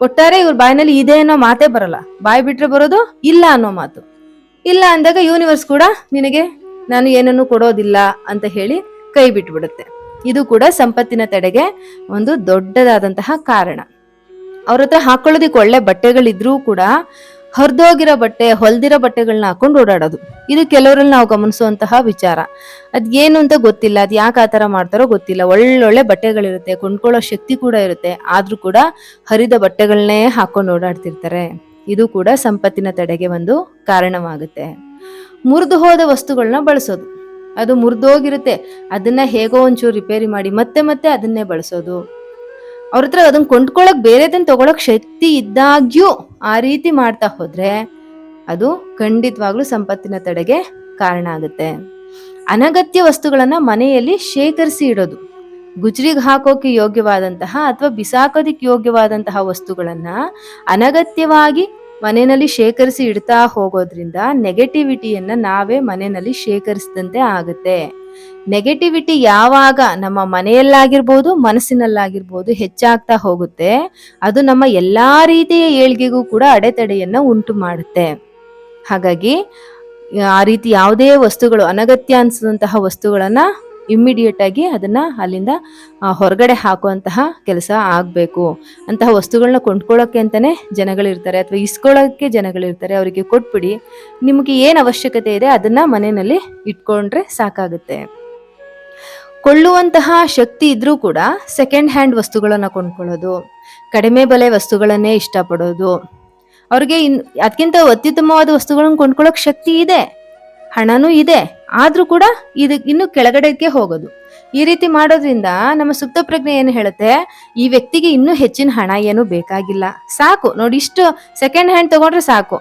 ಒಟ್ಟಾರೆ ಇವ್ರ ಬಾಯಿನಲ್ಲಿ ಇದೆ ಅನ್ನೋ ಮಾತೇ ಬರಲ್ಲ. ಬಾಯಿ ಬಿಟ್ರೆ ಬರೋದು ಇಲ್ಲ ಅನ್ನೋ ಮಾತು. ಇಲ್ಲ ಅಂದಾಗ ಯೂನಿವರ್ಸ್ ಕೂಡ ನಿನಗೆ ನಾನು ಏನನ್ನು ಕೊಡೋದಿಲ್ಲ ಅಂತ ಹೇಳಿ ಕೈ ಬಿಟ್ಬಿಡುತ್ತೆ. ಇದು ಕೂಡ ಸಂಪತ್ತಿನ ತಡೆಗೆ ಒಂದು ದೊಡ್ಡದಾದಂತಹ ಕಾರಣ. ಅವ್ರ ಹತ್ರ ಹಾಕೊಳ್ಳೋದಿಕ್ ಒಳ್ಳೆ ಬಟ್ಟೆಗಳಿದ್ರೂ ಕೂಡ ಹರಿದೋಗಿರೋ ಬಟ್ಟೆ, ಹೊಲ್ದಿರೋ ಬಟ್ಟೆಗಳನ್ನ ಹಾಕೊಂಡು ಓಡಾಡೋದು. ಇದು ಕೆಲವರಲ್ಲಿ ನಾವು ಗಮನಿಸುವಂತಹ ವಿಚಾರ. ಅದೇನು ಅಂತ ಗೊತ್ತಿಲ್ಲ, ಅದ್ ಯಾಕೆ ಆತರ ಮಾಡ್ತಾರೋ ಗೊತ್ತಿಲ್ಲ. ಒಳ್ಳೊಳ್ಳೆ ಬಟ್ಟೆಗಳಿರುತ್ತೆ, ಕೊಂಡ್ಕೊಳ್ಳೋ ಶಕ್ತಿ ಕೂಡ ಇರುತ್ತೆ, ಆದ್ರೂ ಕೂಡ ಹರಿದ ಬಟ್ಟೆಗಳನ್ನೇ ಹಾಕೊಂಡು ಓಡಾಡ್ತಿರ್ತಾರೆ. ಇದು ಕೂಡ ಸಂಪತ್ತಿನ ತಡೆಗೆ ಒಂದು ಕಾರಣವಾಗುತ್ತೆ. ಮುರಿದು ಹೋದ ವಸ್ತುಗಳನ್ನ ಬಳಸೋದು. ಅದು ಮುರಿದೋಗಿರುತ್ತೆ, ಅದನ್ನ ಹೇಗೋ ಒಂಚೂರು ರಿಪೇರಿ ಮಾಡಿ ಮತ್ತೆ ಮತ್ತೆ ಅದನ್ನೇ ಬಳಸೋದು. ಅವ್ರ ಹತ್ರ ಅದನ್ನ ಕೊಂಡ್ಕೊಳಕ್ ಬೇರೆದನ್ನ ತಗೊಳಕ್ ಶಕ್ತಿ ಇದ್ದಾಗ್ಯೂ ಆ ರೀತಿ ಮಾಡ್ತಾ ಹೋದ್ರೆ ಅದು ಖಂಡಿತವಾಗ್ಲೂ ಸಂಪತ್ತಿನ ತಡೆಗೆ ಕಾರಣ ಆಗುತ್ತೆ. ಅನಗತ್ಯ ವಸ್ತುಗಳನ್ನ ಮನೆಯಲ್ಲಿ ಶೇಖರಿಸಿ ಇಡೋದು. ಗುಜರಿಗೆ ಹಾಕೋಕೆ ಯೋಗ್ಯವಾದಂತಹ ಅಥವಾ ಬಿಸಾಕೋದಿಕ್ ಯೋಗ್ಯವಾದಂತಹ ವಸ್ತುಗಳನ್ನ ಅನಗತ್ಯವಾಗಿ ಮನೆಯಲ್ಲಿ ಶೇಖರಿಸಿ ಇಡ್ತಾ ಹೋಗೋದ್ರಿಂದ ನೆಗೆಟಿವಿಟಿಯನ್ನ ನಾವೇ ಮನೆಯಲ್ಲಿ ಶೇಖರಿಸಿದಂತೆ ಆಗುತ್ತೆ. ನೆಗೆಟಿವಿಟಿ ಯಾವಾಗ ನಮ್ಮ ಮನೆಯಲ್ಲಾಗಿರ್ಬೋದು, ಮನಸ್ಸಿನಲ್ಲಾಗಿರ್ಬೋದು ಹೆಚ್ಚಾಗ್ತಾ ಹೋಗುತ್ತೆ, ಅದು ನಮ್ಮ ಎಲ್ಲಾ ರೀತಿಯ ಏಳ್ಗೆಗೂ ಕೂಡ ಅಡೆತಡೆಯನ್ನ ಉಂಟು ಮಾಡುತ್ತೆ. ಹಾಗಾಗಿ ಆ ರೀತಿ ಯಾವುದೇ ವಸ್ತುಗಳು ಅನಗತ್ಯ ಅನ್ಸಿದಂತಹ ವಸ್ತುಗಳನ್ನ ಇಮ್ಮಿಡಿಯೇಟ್ ಆಗಿ ಅದನ್ನ ಅಲ್ಲಿಂದ ಹೊರಗಡೆ ಹಾಕುವಂತಹ ಕೆಲಸ ಆಗ್ಬೇಕು. ಅಂತಹ ವಸ್ತುಗಳನ್ನ ಕೊಂಡ್ಕೊಳ್ಳೋಕೆ ಅಂತಾನೆ ಜನಗಳಿರ್ತಾರೆ, ಅಥವಾ ಇಸ್ಕೊಳ್ಳೋಕೆ ಜನಗಳಿರ್ತಾರೆ. ಅವರಿಗೆ ಕೊಟ್ಬಿಡಿ, ನಿಮಗೆ ಏನ್ ಅವಶ್ಯಕತೆ ಇದೆ ಅದನ್ನ ಮನೆಯಲ್ಲಿ ಇಟ್ಕೊಂಡ್ರೆ ಸಾಕಾಗುತ್ತೆ. ಕೊಳ್ಳುವಂತಹ ಶಕ್ತಿ ಇದ್ರೂ ಕೂಡ ಸೆಕೆಂಡ್ ಹ್ಯಾಂಡ್ ವಸ್ತುಗಳನ್ನ ಕೊಂಡ್ಕೊಳ್ಳೋದು, ಕಡಿಮೆ ಬೆಲೆ ವಸ್ತುಗಳನ್ನೇ ಇಷ್ಟಪಡೋದು, ಅವ್ರಿಗೆ ಅದಕ್ಕಿಂತ ಅತ್ಯುತ್ತಮವಾದ ವಸ್ತುಗಳನ್ನ ಕೊಂಡ್ಕೊಳ್ಳೋಕ್ ಶಕ್ತಿ ಇದೆ, ಹಣನೂ ಇದೆ, ಆದ್ರೂ ಕೂಡ ಇನ್ನು ಕೆಳಗಡೆಗೆ ಹೋಗೋದು. ಈ ರೀತಿ ಮಾಡೋದ್ರಿಂದ ನಮ್ಮ ಸುಪ್ತ ಪ್ರಜ್ಞೆ ಏನು ಹೇಳುತ್ತೆ, ಈ ವ್ಯಕ್ತಿಗೆ ಇನ್ನೂ ಹೆಚ್ಚಿನ ಹಣ ಏನು ಬೇಕಾಗಿಲ್ಲ, ಸಾಕು ನೋಡಿ, ಇಷ್ಟು ಸೆಕೆಂಡ್ ಹ್ಯಾಂಡ್ ತಗೊಂಡ್ರೆ ಸಾಕು,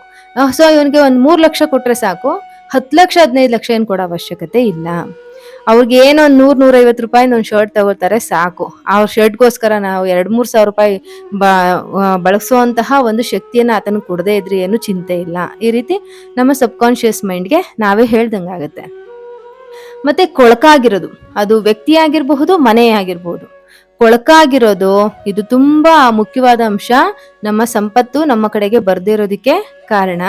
ಸೊ ಇವನ್ಗೆ 3 ಲಕ್ಷ ಕೊಟ್ರೆ ಸಾಕು, 10 ಲಕ್ಷ 15 ಲಕ್ಷ ಏನು ಕೊಡೋ ಅವಶ್ಯಕತೆ ಇಲ್ಲ. ಅವ್ರಿಗೆ ಏನೋ 100-150 ರೂಪಾಯಿ ಒಂದು ಶರ್ಟ್ ತಗೋತಾರೆ ಸಾಕು. ಆ ಶರ್ಟ್ಗೋಸ್ಕರ ನಾವು 2-3 ಸಾವಿರ ರೂಪಾಯಿ ಬಳಸುವಂತಹ ಒಂದು ಶಕ್ತಿಯನ್ನ ಆತನ ಕೊಡದೇ ಇದ್ರೆ ಏನು ಚಿಂತೆ ಇಲ್ಲ. ಈ ರೀತಿ ನಮ್ಮ ಸಬ್ ಕಾನ್ಶಿಯಸ್ ಮೈಂಡ್ಗೆ ನಾವೇ ಹೇಳ್ದಂಗಾಗತ್ತೆ. ಮತ್ತೆ ಕೊಳಕಾಗಿರೋದು, ಅದು ವ್ಯಕ್ತಿ ಆಗಿರಬಹುದು, ಮನೆ ಆಗಿರ್ಬಹುದು. ಕೊಳಕಾಗಿರೋದು ಇದು ತುಂಬಾ ಮುಖ್ಯವಾದ ಅಂಶ. ನಮ್ಮ ಸಂಪತ್ತು ನಮ್ಮ ಕಡೆಗೆ ಬರ್ದೇ ಇರೋದಕ್ಕೆ ಕಾರಣ.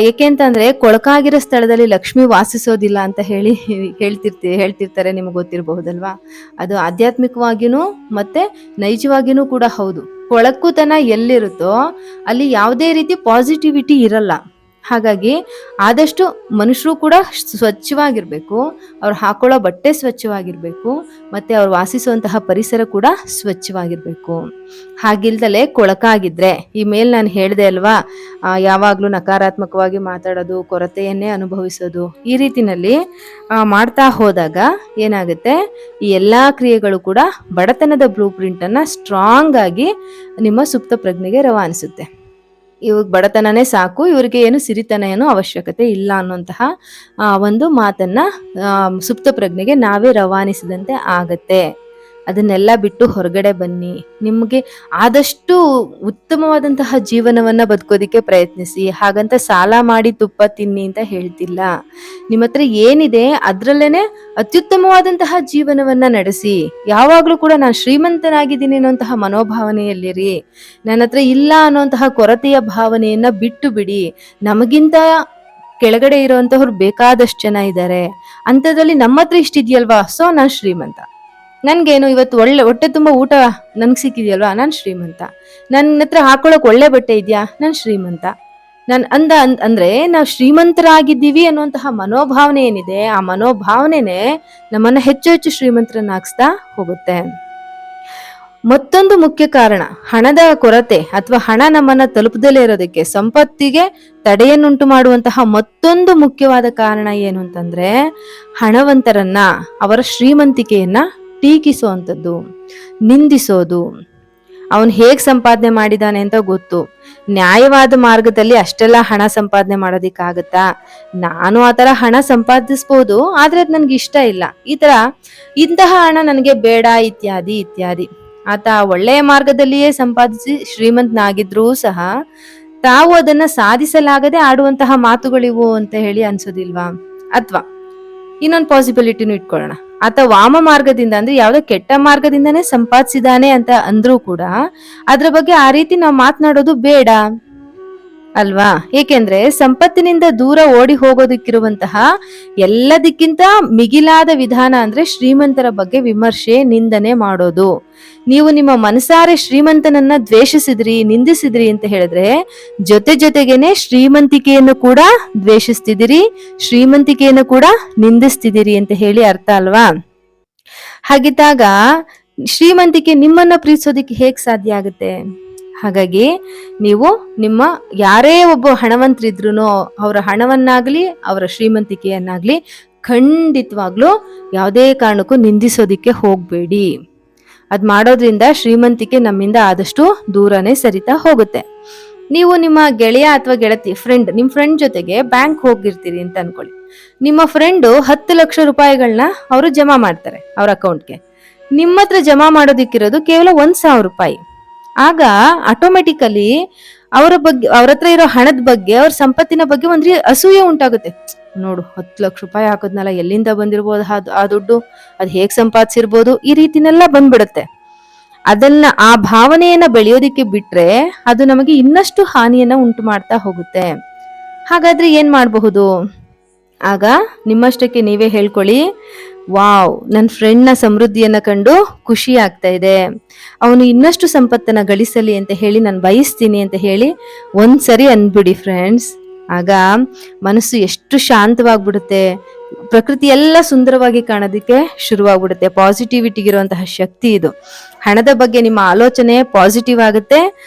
ಏಕೆಂತಂದ್ರೆ ಕೊಳಕಾಗಿರೋ ಸ್ಥಳದಲ್ಲಿ ಲಕ್ಷ್ಮಿ ವಾಸಿಸೋದಿಲ್ಲ ಅಂತ ಹೇಳ್ತಿರ್ತಾರೆ, ನಿಮಗೆ ಗೊತ್ತಿರಬಹುದಲ್ವಾ. ಅದು ಆಧ್ಯಾತ್ಮಿಕವಾಗಿನೂ ಮತ್ತೆ ನೈಜವಾಗಿನೂ ಕೂಡ ಹೌದು. ಕೊಳಕುತನ ಎಲ್ಲಿರುತ್ತೋ ಅಲ್ಲಿ ಯಾವುದೇ ರೀತಿ ಪಾಸಿಟಿವಿಟಿ ಇರಲ್ಲ. ಹಾಗಾಗಿ ಆದಷ್ಟು ಮನುಷ್ಯರು ಕೂಡ ಸ್ವಚ್ಛವಾಗಿರ್ಬೇಕು, ಅವ್ರು ಹಾಕೊಳ್ಳೋ ಬಟ್ಟೆ ಸ್ವಚ್ಛವಾಗಿರ್ಬೇಕು, ಮತ್ತೆ ಅವ್ರು ವಾಸಿಸುವಂತಹ ಪರಿಸರ ಕೂಡ ಸ್ವಚ್ಛವಾಗಿರ್ಬೇಕು. ಹಾಗಿಲ್ದಲೆ ಕೊಳಕಾಗಿದ್ರೆ, ಈ ಮೇಲ್ ನಾನು ಹೇಳ್ದೆ ಅಲ್ವಾ, ಯಾವಾಗ್ಲೂ ನಕಾರಾತ್ಮಕವಾಗಿ ಮಾತಾಡೋದು, ಕೊರತೆಯನ್ನೇ ಅನುಭವಿಸೋದು, ಈ ರೀತಿನಲ್ಲಿ ಮಾಡ್ತಾ ಹೋದಾಗ ಏನಾಗುತ್ತೆ, ಈ ಎಲ್ಲಾ ಕ್ರಿಯೆಗಳು ಕೂಡ ಬಡತನದ ಬ್ಲೂ ಪ್ರಿಂಟ್ ಅನ್ನ ಸ್ಟ್ರಾಂಗ್ ಆಗಿ ನಿಮ್ಮ ಸುಪ್ತ ಪ್ರಜ್ಞೆಗೆ ರವಾನಿಸುತ್ತೆ. ಇವಾಗ ಬಡತನನೇ ಸಾಕು, ಇವ್ರಿಗೆ ಏನು ಸಿರಿತನ ಏನು ಅವಶ್ಯಕತೆ ಇಲ್ಲ ಅನ್ನುವಂತಹ ಒಂದು ಮಾತನ್ನ ಸುಪ್ತ ಪ್ರಜ್ಞೆಗೆ ನಾವೇ ರವಾನಿಸಿದಂತೆ ಆಗತ್ತೆ. ಅದನ್ನೆಲ್ಲ ಬಿಟ್ಟು ಹೊರಗಡೆ ಬನ್ನಿ, ನಿಮಗೆ ಆದಷ್ಟು ಉತ್ತಮವಾದಂತಹ ಜೀವನವನ್ನ ಬದುಕೋದಿಕ್ಕೆ ಪ್ರಯತ್ನಿಸಿ. ಹಾಗಂತ ಸಾಲ ಮಾಡಿ ತುಪ್ಪ ತಿನ್ನಿ ಅಂತ ಹೇಳ್ತಿಲ್ಲ. ನಿಮ್ಮ ಹತ್ರ ಏನಿದೆ ಅದ್ರಲ್ಲೇನೆ ಅತ್ಯುತ್ತಮವಾದಂತಹ ಜೀವನವನ್ನ ನಡೆಸಿ. ಯಾವಾಗ್ಲೂ ಕೂಡ ನಾನು ಶ್ರೀಮಂತನಾಗಿದ್ದೀನಿ ಅನ್ನುವಂತಹ ಮನೋಭಾವನೆಯಲ್ಲಿರಿ. ನನ್ನ ಹತ್ರ ಇಲ್ಲ ಅನ್ನುವಂತಹ ಕೊರತೆಯ ಭಾವನೆಯನ್ನ ಬಿಟ್ಟು ಬಿಡಿ. ನಮಗಿಂತ ಕೆಳಗಡೆ ಇರುವಂತವ್ರು ಬೇಕಾದಷ್ಟು ಜನ ಇದ್ದಾರೆ, ಅಂಥದ್ರಲ್ಲಿ ನಮ್ಮ ಹತ್ರ ಇಷ್ಟಿದ್ಯಲ್ವಾ, ಸೊ ನಾನ್ ಶ್ರೀಮಂತ. ನನ್ಗೇನು ಇವತ್ತು ಹೊಟ್ಟೆ ತುಂಬಾ ಊಟ ನನ್ಗೆ ಸಿಕ್ಕಿದ್ಯಲ್ವಾ, ನಾನ್ ಶ್ರೀಮಂತ. ನನ್ನ ಹತ್ರ ಹಾಕೊಳಕ್ ಒಳ್ಳೆ ಬಟ್ಟೆ ಇದ್ಯಾ, ನಾನ್ ಶ್ರೀಮಂತ. ಅಂದ್ರೆ ನಾವು ಶ್ರೀಮಂತರಾಗಿದ್ದೀವಿ ಅನ್ನುವಂತಹ ಮನೋಭಾವನೆ ಏನಿದೆ, ಆ ಮನೋಭಾವನೆನೆ ನಮ್ಮನ್ನ ಹೆಚ್ಚು ಹೆಚ್ಚು ಶ್ರೀಮಂತರನ್ನಾಗಿಸ್ತಾ ಹೋಗುತ್ತೆ. ಮತ್ತೊಂದು ಮುಖ್ಯ ಕಾರಣ ಹಣದ ಕೊರತೆ ಅಥವಾ ಹಣ ನಮ್ಮನ್ನ ತಲುಪದಲ್ಲೇ ಇರೋದಕ್ಕೆ, ಸಂಪತ್ತಿಗೆ ತಡೆಯನ್ನುಂಟು ಮಾಡುವಂತಹ ಮತ್ತೊಂದು ಮುಖ್ಯವಾದ ಕಾರಣ ಏನು ಅಂತಂದ್ರೆ, ಹಣವಂತರನ್ನ ಅವರ ಶ್ರೀಮಂತಿಕೆಯನ್ನ ಟೀಕಿಸುವಂಥದ್ದು, ನಿಂದಿಸೋದು. ಅವನು ಹೇಗ್ ಸಂಪಾದನೆ ಮಾಡಿದಾನೆ ಅಂತ ಗೊತ್ತು, ನ್ಯಾಯವಾದ ಮಾರ್ಗದಲ್ಲಿ ಅಷ್ಟೆಲ್ಲ ಹಣ ಸಂಪಾದನೆ ಮಾಡೋದಿಕ್ಕಾಗತ್ತಾ, ನಾನು ಆತರ ಹಣ ಸಂಪಾದಿಸ್ಬೋದು, ಆದ್ರೆ ಅದು ನನ್ಗೆ ಇಷ್ಟ ಇಲ್ಲ, ಇಂತಹ ಹಣ ನನಗೆ ಬೇಡ, ಇತ್ಯಾದಿ ಇತ್ಯಾದಿ. ಆತ ಒಳ್ಳೆಯ ಮಾರ್ಗದಲ್ಲಿಯೇ ಸಂಪಾದಿಸಿ ಶ್ರೀಮಂತನಾಗಿದ್ರೂ ಸಹ ತಾವು ಅದನ್ನ ಸಾಧಿಸಲಾಗದೆ ಆಡುವಂತಹ ಮಾತುಗಳಿವು ಅಂತ ಹೇಳಿ ಅನ್ಸೋದಿಲ್ವಾ? ಅಥವಾ ಇನ್ನೊಂದು ಪಾಸಿಬಿಲಿಟಿನೂ ಇಟ್ಕೊಳ್ಳೋಣ, ಆತ ವಾಮ ಮಾರ್ಗದಿಂದ ಅಂದ್ರೆ ಯಾವ್ದೋ ಕೆಟ್ಟ ಮಾರ್ಗದಿಂದನೇ ಸಂಪಾದಿಸಿದಾನೆ ಅಂತ ಅಂದ್ರೂ ಕೂಡ ಅದ್ರ ಬಗ್ಗೆ ಆ ರೀತಿ ನಾವು ಮಾತನಾಡೋದು ಬೇಡ ಅಲ್ವಾ. ಏಕೆಂದ್ರೆ ಸಂಪತ್ತಿನಿಂದ ದೂರ ಓಡಿ ಹೋಗೋದಕ್ಕಿರುವಂತಹ ಎಲ್ಲದಕ್ಕಿಂತ ಮಿಗಿಲಾದ ವಿಧಾನ ಅಂದ್ರೆ ಶ್ರೀಮಂತರ ಬಗ್ಗೆ ವಿಮರ್ಶೆ, ನಿಂದನೆ ಮಾಡೋದು. ನೀವು ನಿಮ್ಮ ಮನಸಾರೆ ಶ್ರೀಮಂತನನ್ನ ದ್ವೇಷಿಸಿದ್ರಿ, ನಿಂದಿಸಿದ್ರಿ ಅಂತ ಹೇಳಿದ್ರೆ ಜೊತೆಗೇನೆ ಶ್ರೀಮಂತಿಕೆಯನ್ನು ಕೂಡ ದ್ವೇಷಿಸ್ತಿದಿರಿ, ಶ್ರೀಮಂತಿಕೆಯನ್ನು ಕೂಡ ನಿಂದಿಸ್ತಿದಿರಿ ಅಂತ ಹೇಳಿ ಅರ್ಥ ಅಲ್ವಾ. ಹಾಗಿದ್ದಾಗ ಶ್ರೀಮಂತಿಕೆ ನಿಮ್ಮನ್ನ ಪ್ರೀತಿಸೋದಿಕ್ಕೆ ಹೇಗ್ ಸಾಧ್ಯ ಆಗುತ್ತೆ? ಹಾಗಾಗಿ ನೀವು ನಿಮ್ಮ ಯಾರೇ ಒಬ್ಬ ಹಣವಂತರಿದ್ರು ಅವರ ಹಣವನ್ನಾಗ್ಲಿ ಅವರ ಶ್ರೀಮಂತಿಕೆಯನ್ನಾಗ್ಲಿ ಖಂಡಿತವಾಗ್ಲೂ ಯಾವುದೇ ಕಾರಣಕ್ಕೂ ನಿಂದಿಸೋದಿಕ್ಕೆ ಹೋಗ್ಬೇಡಿ. ಅದ್ ಮಾಡೋದ್ರಿಂದ ಶ್ರೀಮಂತಿಕೆ ನಮ್ಮಿಂದ ಆದಷ್ಟು ದೂರನೇ ಸರಿತಾ ಹೋಗುತ್ತೆ. ನೀವು ನಿಮ್ಮ ಗೆಳೆಯ ಅಥವಾ ಗೆಳತಿ ನಿಮ್ ಫ್ರೆಂಡ್ ಜೊತೆಗೆ ಬ್ಯಾಂಕ್ ಹೋಗಿರ್ತೀರಿ ಅಂತ ಅನ್ಕೊಳ್ಳಿ. ನಿಮ್ಮ ಫ್ರೆಂಡು 10 ಲಕ್ಷ ರೂಪಾಯಿಗಳನ್ನ ಅವರು ಜಮಾ ಮಾಡ್ತಾರೆ ಅವ್ರ ಅಕೌಂಟ್ಗೆ. ನಿಮ್ಮ ಹತ್ರ ಜಮಾ ಮಾಡೋದಿಕ್ಕಿರೋದು ಕೇವಲ 1,000 ರೂಪಾಯಿ. ಆಗ ಆಟೋಮೆಟಿಕಲಿ ಅವ್ರ ಹತ್ರ ಇರೋ ಹಣದ ಬಗ್ಗೆ, ಅವ್ರ ಸಂಪತ್ತಿನ ಬಗ್ಗೆ ಒಂದ್ರಿ ಅಸೂಯೆ ಉಂಟಾಗುತ್ತೆ. ನೋಡು 10 ಲಕ್ಷ ರೂಪಾಯಿ ಹಾಕದ್ನಲ್ಲ, ಎಲ್ಲಿಂದ ಬಂದಿರ್ಬೋದು ಆ ದುಡ್ಡು, ಅದ್ ಹೇಗ್ ಸಂಪಾದಿಸಿರ್ಬೋದು, ಈ ರೀತಿನೆಲ್ಲ ಬಂದ್ಬಿಡುತ್ತೆ. ಆ ಭಾವನೆಯನ್ನ ಬೆಳೆಯೋದಿಕ್ಕೆ ಬಿಟ್ರೆ ಅದು ನಮಗೆ ಇನ್ನಷ್ಟು ಹಾನಿಯನ್ನ ಉಂಟು ಮಾಡ್ತಾ ಹೋಗುತ್ತೆ. ಹಾಗಾದ್ರೆ ಏನ್ ಮಾಡಬಹುದು? ಆಗ ನಿಮ್ಮಷ್ಟಕ್ಕೆ ನೀವೇ ಹೇಳ್ಕೊಳ್ಳಿ, ವಾವ್, ನನ್ನ ಫ್ರೆಂಡ್ನ ಸಮೃದ್ಧಿಯನ್ನ ಕಂಡು ಖುಷಿ ಆಗ್ತಾ ಇದೆ, ಅವನು ಇನ್ನಷ್ಟು ಸಂಪತ್ತನ್ನ ಗಳಿಸಲಿ ಅಂತ ಹೇಳಿ ನಾನು ಬಯಸ್ತೀನಿ ಅಂತ ಹೇಳಿ ಒಂದ್ಸರಿ ಅನ್ಬಿಡಿ ಫ್ರೆಂಡ್ಸ್. ಆಗ ಮನಸ್ಸು ಎಷ್ಟು ಶಾಂತವಾಗ್ಬಿಡುತ್ತೆ, ಪ್ರಕೃತಿ ಎಲ್ಲ ಸುಂದರವಾಗಿ ಕಾಣೋದಿಕ್ಕೆ ಶುರುವಾಗ್ಬಿಡುತ್ತೆ. ಪಾಸಿಟಿವಿಟಿಗಿರುವಂತಹ ಶಕ್ತಿ ಇದು. ಹಣದ ಬಗ್ಗೆ ನಿಮ್ಮ ಆಲೋಚನೆ ಪಾಸಿಟಿವ್ ಆಗುತ್ತೆ,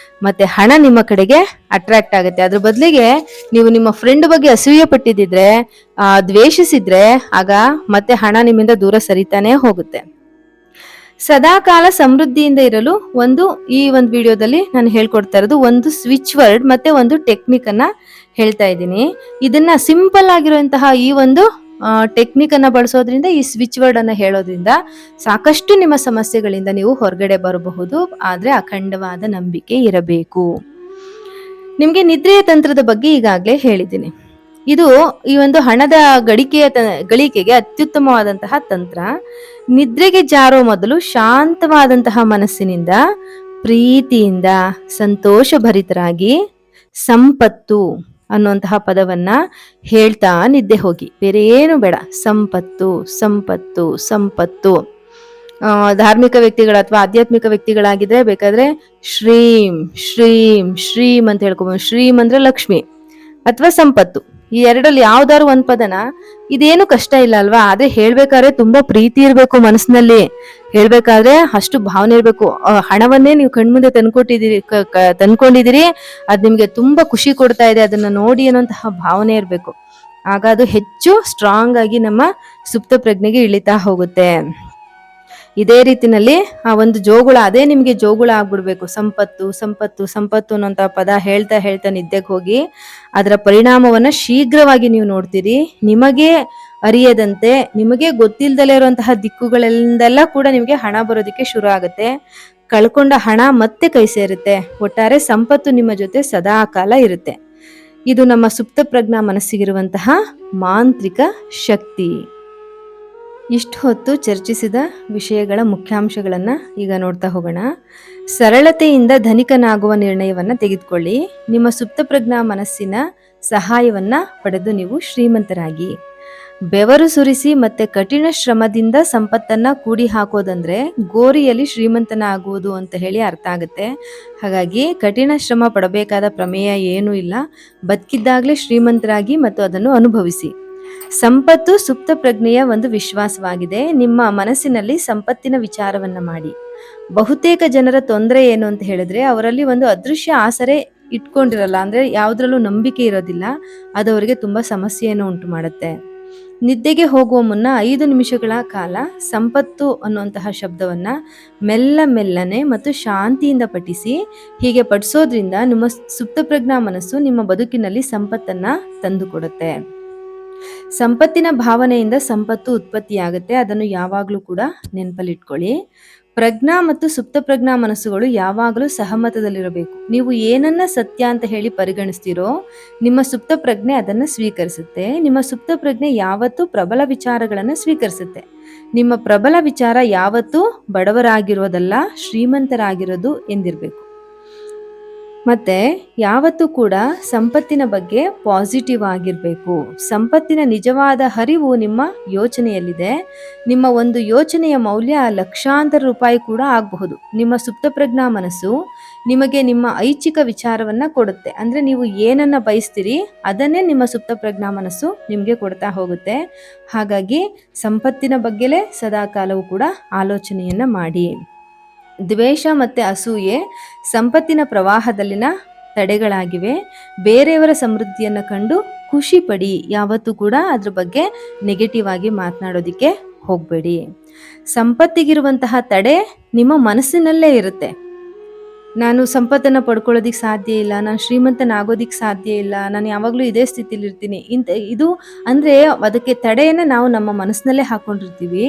ಮತ್ತೆ ಹಣ ನಿಮ್ಮ ಕಡೆಗೆ ಅಟ್ರಾಕ್ಟ್ ಆಗುತ್ತೆ. ಅದ್ರ ಬದಲಿಗೆ ನೀವು ನಿಮ್ಮ ಫ್ರೆಂಡ್ ಬಗ್ಗೆ ಅಸೂಯೆ ಪಟ್ಟಿದ್ರೆ, ದ್ವೇಷಿಸಿದ್ರೆ, ಆಗ ಮತ್ತೆ ಹಣ ನಿಮ್ಮಿಂದ ದೂರ ಸರಿತಾನೆ ಹೋಗುತ್ತೆ. ಸದಾಕಾಲ ಸಮೃದ್ಧಿಯಿಂದ ಇರಲು ಈ ಒಂದು ವಿಡಿಯೋದಲ್ಲಿ ನಾನು ಹೇಳ್ಕೊಡ್ತಾ ಇರೋದು ಒಂದು ಸ್ವಿಚ್ ವರ್ಡ್ ಮತ್ತೆ ಒಂದು ಟೆಕ್ನಿಕ್ ಅನ್ನ ಹೇಳ್ತಾ ಇದ್ದೀನಿ. ಇದನ್ನ ಸಿಂಪಲ್ ಆಗಿರುವಂತಹ ಈ ಒಂದು ಟೆಕ್ನಿಕ್ ಅನ್ನ ಬಳಸೋದ್ರಿಂದ, ಈ ಸ್ವಿಚ್ ವರ್ಡ್ ಅನ್ನ ಹೇಳೋದ್ರಿಂದ ಸಾಕಷ್ಟು ನಿಮ್ಮ ಸಮಸ್ಯೆಗಳಿಂದ ನೀವು ಹೊರಗಡೆ ಬರಬಹುದು. ಆದ್ರೆ ಅಖಂಡವಾದ ನಂಬಿಕೆ ಇರಬೇಕು. ನಿಮ್ಗೆ ನಿದ್ರೆಯ ತಂತ್ರದ ಬಗ್ಗೆ ಈಗಾಗಲೇ ಹೇಳಿದ್ದೀನಿ. ಇದು ಈ ಒಂದು ಹಣದ ಗಳಿಕೆಗೆ ಅತ್ಯುತ್ತಮವಾದಂತಹ ತಂತ್ರ. ನಿದ್ರೆಗೆ ಜಾರೋ ಮೊದಲು ಶಾಂತವಾದಂತಹ ಮನಸ್ಸಿನಿಂದ, ಪ್ರೀತಿಯಿಂದ, ಸಂತೋಷಭರಿತರಾಗಿ ಸಂಪತ್ತು ಅನ್ನುವಂತಹ ಪದವನ್ನ ಹೇಳ್ತಾ ನಿದ್ದೆ ಹೋಗಿ. ಬೇರೆ ಏನು ಬೇಡ, ಸಂಪತ್ತು ಸಂಪತ್ತು ಸಂಪತ್ತು. ಧಾರ್ಮಿಕ ವ್ಯಕ್ತಿಗಳು ಅಥವಾ ಆಧ್ಯಾತ್ಮಿಕ ವ್ಯಕ್ತಿಗಳಾಗಿದ್ರೆ ಬೇಕಾದ್ರೆ ಶ್ರೀಂ ಶ್ರೀಂ ಶ್ರೀಂ ಅಂತ ಹೇಳ್ಕೊಬಹುದು. ಶ್ರೀಂ ಅಂದ್ರೆ ಲಕ್ಷ್ಮಿ ಅಥವಾ ಸಂಪತ್ತು. ಈ ಎರಡಲ್ಲಿ ಯಾವ್ದಾದ್ರು ಒಂದ್ ಪದನ, ಇದೇನು ಕಷ್ಟ ಇಲ್ಲ ಅಲ್ವಾ? ಆದ್ರೆ ಹೇಳ್ಬೇಕಾದ್ರೆ ತುಂಬಾ ಪ್ರೀತಿ ಇರ್ಬೇಕು ಮನಸ್ಸಿನಲ್ಲಿ. ಹೇಳ್ಬೇಕಾದ್ರೆ ಅಷ್ಟು ಭಾವನೆ ಇರ್ಬೇಕು. ಹಣವನ್ನೇ ನೀವು ಕಣ್ಮುಂದೆ ತಂದ್ಕೊಂಡಿದ್ದೀರಿ, ಅದ್ ನಿಮ್ಗೆ ತುಂಬಾ ಖುಷಿ ಕೊಡ್ತಾ ಇದೆ, ಅದನ್ನ ನೋಡಿ ಅನ್ನೋಂತಹ ಭಾವನೆ ಇರ್ಬೇಕು. ಆಗ ಅದು ಹೆಚ್ಚು ಸ್ಟ್ರಾಂಗ್ ಆಗಿ ನಮ್ಮ ಸುಪ್ತ ಪ್ರಜ್ಞೆಗೆ ಇಳಿತಾ ಹೋಗುತ್ತೆ. ಇದೇ ರೀತಿನಲ್ಲಿ ಆ ಒಂದು ಜೋಗುಳ, ಅದೇ ನಿಮ್ಗೆ ಜೋಗುಳ ಆಗ್ಬಿಡ್ಬೇಕು. ಸಂಪತ್ತು ಸಂಪತ್ತು ಸಂಪತ್ತು ಅನ್ನೋಂತ ಪದ ಹೇಳ್ತಾ ಹೇಳ್ತಾ ನಿದ್ದೆಗೆ ಹೋಗಿ ಅದರ ಪರಿಣಾಮವನ್ನ ಶೀಘ್ರವಾಗಿ ನೀವು ನೋಡ್ತೀರಿ. ನಿಮಗೆ ಅರಿಯದಂತೆ, ನಿಮಗೆ ಗೊತ್ತಿಲ್ದಲೇ ಇರುವಂತಹ ದಿಕ್ಕುಗಳಿಂದೆಲ್ಲ ಕೂಡ ನಿಮ್ಗೆ ಹಣ ಬರೋದಿಕ್ಕೆ ಶುರು ಆಗುತ್ತೆ. ಕಳ್ಕೊಂಡ ಹಣ ಮತ್ತೆ ಕೈ ಸೇರುತ್ತೆ. ಒಟ್ಟಾರೆ ಸಂಪತ್ತು ನಿಮ್ಮ ಜೊತೆ ಸದಾ ಕಾಲ ಇರುತ್ತೆ. ಇದು ನಮ್ಮ ಸುಪ್ತ ಪ್ರಜ್ಞಾ ಮನಸ್ಸಿಗಿರುವಂತಹ ಮಾಂತ್ರಿಕ ಶಕ್ತಿ. ಇಷ್ಟು ಹೊತ್ತು ಚರ್ಚಿಸಿದ ವಿಷಯಗಳ ಮುಖ್ಯಾಂಶಗಳನ್ನ ಈಗ ನೋಡ್ತಾ ಹೋಗೋಣ. ಸರಳತೆಯಿಂದ ಧನಿಕನಾಗುವ ನಿರ್ಣಯವನ್ನ ತೆಗೆದುಕೊಳ್ಳಿ. ನಿಮ್ಮ ಸುಪ್ತ ಪ್ರಜ್ಞಾ ಮನಸ್ಸಿನ ಸಹಾಯವನ್ನ ಪಡೆದು ನೀವು ಶ್ರೀಮಂತರಾಗಿ. ಬೆವರು ಸುರಿಸಿ ಮತ್ತೆ ಕಠಿಣ ಶ್ರಮದಿಂದ ಸಂಪತ್ತನ್ನ ಕೂಡಿ ಹಾಕೋದಂದ್ರೆ ಗೋರಿಯಲ್ಲಿ ಶ್ರೀಮಂತನ ಆಗುವುದು ಅಂತ ಹೇಳಿ ಅರ್ಥ ಆಗುತ್ತೆ. ಹಾಗಾಗಿ ಕಠಿಣ ಶ್ರಮ ಪಡಬೇಕಾದ ಪ್ರಮೇಯ ಏನೂ ಇಲ್ಲ. ಬದುಕಿದ್ದಾಗಲೇ ಶ್ರೀಮಂತರಾಗಿ ಮತ್ತು ಅದನ್ನು ಅನುಭವಿಸಿ. ಸಂಪತ್ತು ಸುಪ್ತ ಪ್ರಜ್ಞೆಯ ಒಂದು ವಿಶ್ವಾಸವಾಗಿದೆ. ನಿಮ್ಮ ಮನಸ್ಸಿನಲ್ಲಿ ಸಂಪತ್ತಿನ ವಿಚಾರವನ್ನ ಮಾಡಿ. ಬಹುತೇಕ ಜನರ ತೊಂದರೆ ಏನು ಅಂತ ಹೇಳಿದ್ರೆ, ಅವರಲ್ಲಿ ಒಂದು ಅದೃಶ್ಯ ಆಸರೆ ಇಟ್ಕೊಂಡಿರಲ್ಲ, ಅಂದ್ರೆ ಯಾವ್ದ್ರಲ್ಲೂ ನಂಬಿಕೆ ಇರೋದಿಲ್ಲ. ಅದು ಅವರಿಗೆ ತುಂಬಾ ಸಮಸ್ಯೆಯನ್ನು ಉಂಟು ಮಾಡುತ್ತೆ. ನಿದ್ದೆಗೆ ಹೋಗುವ ಮುನ್ನ 5 ನಿಮಿಷಗಳ ಕಾಲ ಸಂಪತ್ತು ಅನ್ನುವಂತಹ ಶಬ್ದವನ್ನ ಮೆಲ್ಲನೆ ಮತ್ತು ಶಾಂತಿಯಿಂದ ಪಠಿಸಿ. ಹೀಗೆ ಪಠಿಸೋದ್ರಿಂದ ನಿಮ್ಮ ಸುಪ್ತ ಪ್ರಜ್ಞಾ ಮನಸ್ಸು ನಿಮ್ಮ ಬದುಕಿನಲ್ಲಿ ಸಂಪತ್ತನ್ನ ತಂದುಕೊಡುತ್ತೆ. ಸಂಪತ್ತಿನ ಭಾವನೆಯಿಂದ ಸಂಪತ್ತು ಉತ್ಪತ್ತಿಯಾಗುತ್ತೆ. ಅದನ್ನು ಯಾವಾಗಲೂ ಕೂಡ ನೆನಪಲ್ಲಿಟ್ಕೊಳ್ಳಿ. ಪ್ರಜ್ಞಾ ಮತ್ತು ಸುಪ್ತ ಪ್ರಜ್ಞಾ ಮನಸ್ಸುಗಳು ಯಾವಾಗಲೂ ಸಹಮತದಲ್ಲಿರಬೇಕು. ನೀವು ಏನನ್ನ ಸತ್ಯ ಅಂತ ಹೇಳಿ ಪರಿಗಣಿಸ್ತೀರೋ, ನಿಮ್ಮ ಸುಪ್ತ ಪ್ರಜ್ಞೆ ಅದನ್ನ ಸ್ವೀಕರಿಸುತ್ತೆ. ನಿಮ್ಮ ಸುಪ್ತ ಪ್ರಜ್ಞೆ ಯಾವತ್ತೂ ಪ್ರಬಲ ವಿಚಾರಗಳನ್ನ ಸ್ವೀಕರಿಸುತ್ತೆ. ನಿಮ್ಮ ಪ್ರಬಲ ವಿಚಾರ ಯಾವತ್ತೂ ಬಡವರಾಗಿರೋದಲ್ಲ, ಶ್ರೀಮಂತರಾಗಿರೋದು ಎಂದಿರಬೇಕು. ಮತ್ತೆ ಯಾವತ್ತೂ ಕೂಡ ಸಂಪತ್ತಿನ ಬಗ್ಗೆ ಪಾಸಿಟಿವ್ ಆಗಿರಬೇಕು. ಸಂಪತ್ತಿನ ನಿಜವಾದ ಹರಿವು ನಿಮ್ಮ ಯೋಚನೆಯಲ್ಲಿದೆ. ನಿಮ್ಮ ಒಂದು ಯೋಚನೆಯ ಮೌಲ್ಯ ಲಕ್ಷಾಂತರ ರೂಪಾಯಿ ಕೂಡ ಆಗಬಹುದು. ನಿಮ್ಮ ಸುಪ್ತಪ್ರಜ್ಞಾ ಮನಸ್ಸು ನಿಮಗೆ ನಿಮ್ಮ ಐಚ್ಛಿಕ ವಿಚಾರವನ್ನ ಕೊಡುತ್ತೆ. ಅಂದ್ರೆ ನೀವು ಏನನ್ನ ಬಯಸ್ತೀರಿ ಅದನ್ನೇ ನಿಮ್ಮ ಸುಪ್ತಪ್ರಜ್ಞಾ ಮನಸ್ಸು ನಿಮ್ಗೆ ಕೊಡ್ತಾ ಹೋಗುತ್ತೆ. ಹಾಗಾಗಿ ಸಂಪತ್ತಿನ ಬಗ್ಗೆಲೇ ಸದಾ ಕಾಲವೂ ಕೂಡ ಆಲೋಚನೆಯನ್ನ ಮಾಡಿ. ದ್ವೇಷ ಮತ್ತೆ ಅಸೂಯೆ ಸಂಪತ್ತಿನ ಪ್ರವಾಹದಲ್ಲಿನ ತಡೆಗಳಾಗಿವೆ. ಬೇರೆಯವರ ಸಮೃದ್ಧಿಯನ್ನು ಕಂಡು ಖುಷಿ ಪಡಿ. ಯಾವತ್ತೂ ಕೂಡ ಅದ್ರ ಬಗ್ಗೆ ನೆಗೆಟಿವ್ ಆಗಿ ಮಾತನಾಡೋದಿಕ್ಕೆ ಹೋಗಬೇಡಿ. ಸಂಪತ್ತಿಗಿರುವಂತಹ ತಡೆ ನಿಮ್ಮ ಮನಸ್ಸಿನಲ್ಲೇ ಇರುತ್ತೆ. ನಾನು ಸಂಪತ್ತನ್ನು ಪಡ್ಕೊಳ್ಳೋದಿಕ್ಕೆ ಸಾಧ್ಯ ಇಲ್ಲ, ನಾನು ಶ್ರೀಮಂತನಾಗೋದಿಕ್ಕೆ ಸಾಧ್ಯ ಇಲ್ಲ, ನಾನು ಯಾವಾಗಲೂ ಇದೇ ಸ್ಥಿತಿಲಿರ್ತೀನಿ ಇದು ಅಂದರೆ ಅದಕ್ಕೆ ತಡೆಯನ್ನು ನಾವು ನಮ್ಮ ಮನಸ್ಸಿನಲ್ಲೇ ಹಾಕ್ಕೊಂಡಿರ್ತೀವಿ.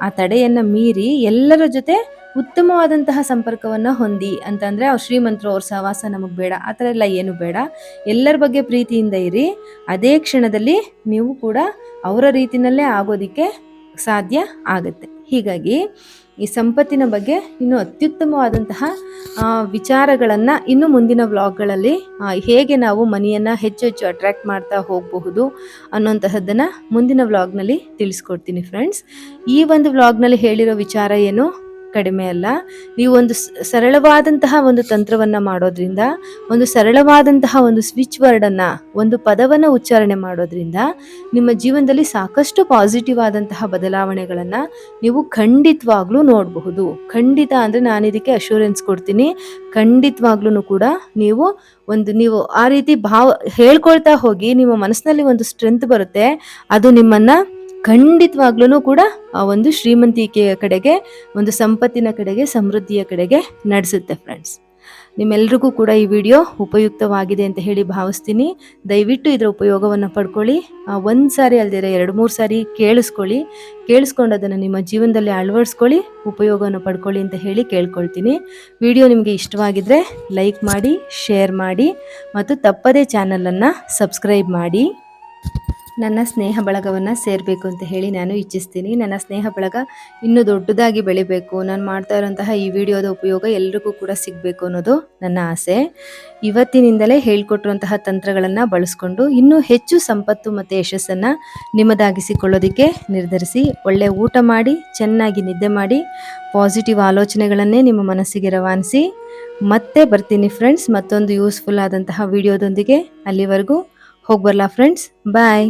ಆ ತಡೆಯನ್ನು ಮೀರಿ ಎಲ್ಲರ ಜೊತೆ ಉತ್ತಮವಾದಂತಹ ಸಂಪರ್ಕವನ್ನು ಹೊಂದಿ ಅಂತಂದರೆ ಅವ್ರು ಶ್ರೀಮಂತರು, ಅವ್ರ ಸಹವಾಸ ನಮಗೆ ಬೇಡ, ಆ ಥರ ಎಲ್ಲ ಏನು ಬೇಡ. ಎಲ್ಲರ ಬಗ್ಗೆ ಪ್ರೀತಿಯಿಂದ ಇರಿ. ಅದೇ ಕ್ಷಣದಲ್ಲಿ ನೀವು ಕೂಡ ಅವರ ರೀತಿಯಲ್ಲೇ ಆಗೋದಕ್ಕೆ ಸಾಧ್ಯ ಆಗುತ್ತೆ. ಹೀಗಾಗಿ ಈ ಸಂಪತ್ತಿನ ಬಗ್ಗೆ ಇನ್ನೂ ಅತ್ಯುತ್ತಮವಾದಂತಹ ವಿಚಾರಗಳನ್ನು ಇನ್ನು ಮುಂದಿನ ವ್ಲಾಗ್ಗಳಲ್ಲಿ ಹೇಗೆ ನಾವು ಮನಿಯನ್ನು ಹೆಚ್ಚು ಹೆಚ್ಚು ಅಟ್ರ್ಯಾಕ್ಟ್ ಮಾಡ್ತಾ ಹೋಗಬಹುದು ಅನ್ನೋಂತಹದ್ದನ್ನು ಮುಂದಿನ ವ್ಲಾಗ್ನಲ್ಲಿ ತಿಳಿಸ್ಕೊಡ್ತೀನಿ ಫ್ರೆಂಡ್ಸ್. ಈ ಒಂದು ವ್ಲಾಗ್ನಲ್ಲಿ ಹೇಳಿರೋ ವಿಚಾರ ಏನು ಕಡಿಮೆ ಅಲ್ಲ. ನೀವು ಒಂದು ಸರಳವಾದಂತಹ ಒಂದು ತಂತ್ರವನ್ನು ಮಾಡೋದ್ರಿಂದ, ಒಂದು ಸರಳವಾದಂತಹ ಒಂದು ಸ್ವಿಚ್ ವರ್ಡನ್ನು, ಒಂದು ಪದವನ್ನು ಉಚ್ಚಾರಣೆ ಮಾಡೋದ್ರಿಂದ ನಿಮ್ಮ ಜೀವನದಲ್ಲಿ ಸಾಕಷ್ಟು ಪಾಸಿಟಿವ್ ಆದಂತಹ ಬದಲಾವಣೆಗಳನ್ನು ನೀವು ಖಂಡಿತವಾಗ್ಲೂ ನೋಡಬಹುದು. ಖಂಡಿತ ಅಂದರೆ ನಾನು ಇದಕ್ಕೆ ಅಶ್ಯೂರೆನ್ಸ್ ಕೊಡ್ತೀನಿ. ಖಂಡಿತವಾಗ್ಲೂ ಕೂಡ ನೀವು ಆ ರೀತಿ ಹೇಳ್ಕೊಳ್ತಾ ಹೋಗಿ ನಿಮ್ಮ ಮನಸ್ಸಿನಲ್ಲಿ ಒಂದು ಸ್ಟ್ರೆಂತ್ ಬರುತ್ತೆ. ಅದು ನಿಮ್ಮನ್ನು ಖಂಡಿತವಾಗ್ಲೂ ಕೂಡ ಆ ಒಂದು ಶ್ರೀಮಂತಿಕೆಯ ಕಡೆಗೆ, ಒಂದು ಸಂಪತ್ತಿನ ಕಡೆಗೆ, ಸಮೃದ್ಧಿಯ ಕಡೆಗೆ ನಡೆಸುತ್ತೆ ಫ್ರೆಂಡ್ಸ್. ನಿಮ್ಮೆಲ್ರಿಗೂ ಕೂಡ ಈ ವಿಡಿಯೋ ಉಪಯುಕ್ತವಾಗಿದೆ ಅಂತ ಹೇಳಿ ಭಾವಿಸ್ತೀನಿ. ದಯವಿಟ್ಟು ಇದರ ಉಪಯೋಗವನ್ನು ಪಡ್ಕೊಳ್ಳಿ. ಒಂದು ಸಾರಿ ಅಲ್ದಿರ 2-3 ಸಾರಿ ಕೇಳಿಸ್ಕೊಂಡು ಅದನ್ನು ನಿಮ್ಮ ಜೀವನದಲ್ಲಿ ಅಳವಡಿಸ್ಕೊಳ್ಳಿ, ಉಪಯೋಗವನ್ನು ಪಡ್ಕೊಳ್ಳಿ ಅಂತ ಹೇಳಿ ಕೇಳ್ಕೊಳ್ತೀನಿ. ವಿಡಿಯೋ ನಿಮಗೆ ಇಷ್ಟವಾಗಿದ್ದರೆ ಲೈಕ್ ಮಾಡಿ, ಶೇರ್ ಮಾಡಿ ಮತ್ತು ತಪ್ಪದೇ ಚಾನಲನ್ನು ಸಬ್ಸ್ಕ್ರೈಬ್ ಮಾಡಿ. ನನ್ನ ಸ್ನೇಹ ಬಳಗವನ್ನು ಸೇರಬೇಕು ಅಂತ ಹೇಳಿ ನಾನು ಇಚ್ಛಿಸ್ತೀನಿ. ನನ್ನ ಸ್ನೇಹ ಬಳಗ ಇನ್ನೂ ದೊಡ್ಡದಾಗಿ ಬೆಳಿಬೇಕು. ನಾನು ಮಾಡ್ತಾ ಇರೋಂತಹ ಈ ವಿಡಿಯೋದ ಉಪಯೋಗ ಎಲ್ರಿಗೂ ಕೂಡ ಸಿಗಬೇಕು ಅನ್ನೋದು ನನ್ನ ಆಸೆ. ಇವತ್ತಿನಿಂದಲೇ ಹೇಳ್ಕೊಟ್ಟಿರುವಂತಹ ತಂತ್ರಗಳನ್ನು ಬಳಸ್ಕೊಂಡು ಇನ್ನೂ ಹೆಚ್ಚು ಸಂಪತ್ತು ಮತ್ತು ಯಶಸ್ಸನ್ನು ನಿಮ್ಮದಾಗಿಸಿಕೊಳ್ಳೋದಕ್ಕೆ ನಿರ್ಧರಿಸಿ. ಒಳ್ಳೆ ಊಟ ಮಾಡಿ, ಚೆನ್ನಾಗಿ ನಿದ್ದೆ ಮಾಡಿ, ಪಾಸಿಟಿವ್ ಆಲೋಚನೆಗಳನ್ನೇ ನಿಮ್ಮ ಮನಸ್ಸಿಗೆ ರವಾನಿಸಿ. ಮತ್ತೆ ಬರ್ತೀನಿ ಫ್ರೆಂಡ್ಸ್ ಮತ್ತೊಂದು ಯೂಸ್ಫುಲ್ ಆದಂತಹ ವಿಡಿಯೋದೊಂದಿಗೆ. ಅಲ್ಲಿವರೆಗೂ ಹೋಗ್ಬರ್ಲಾ ಫ್ರೆಂಡ್ಸ್, ಬಾಯ್.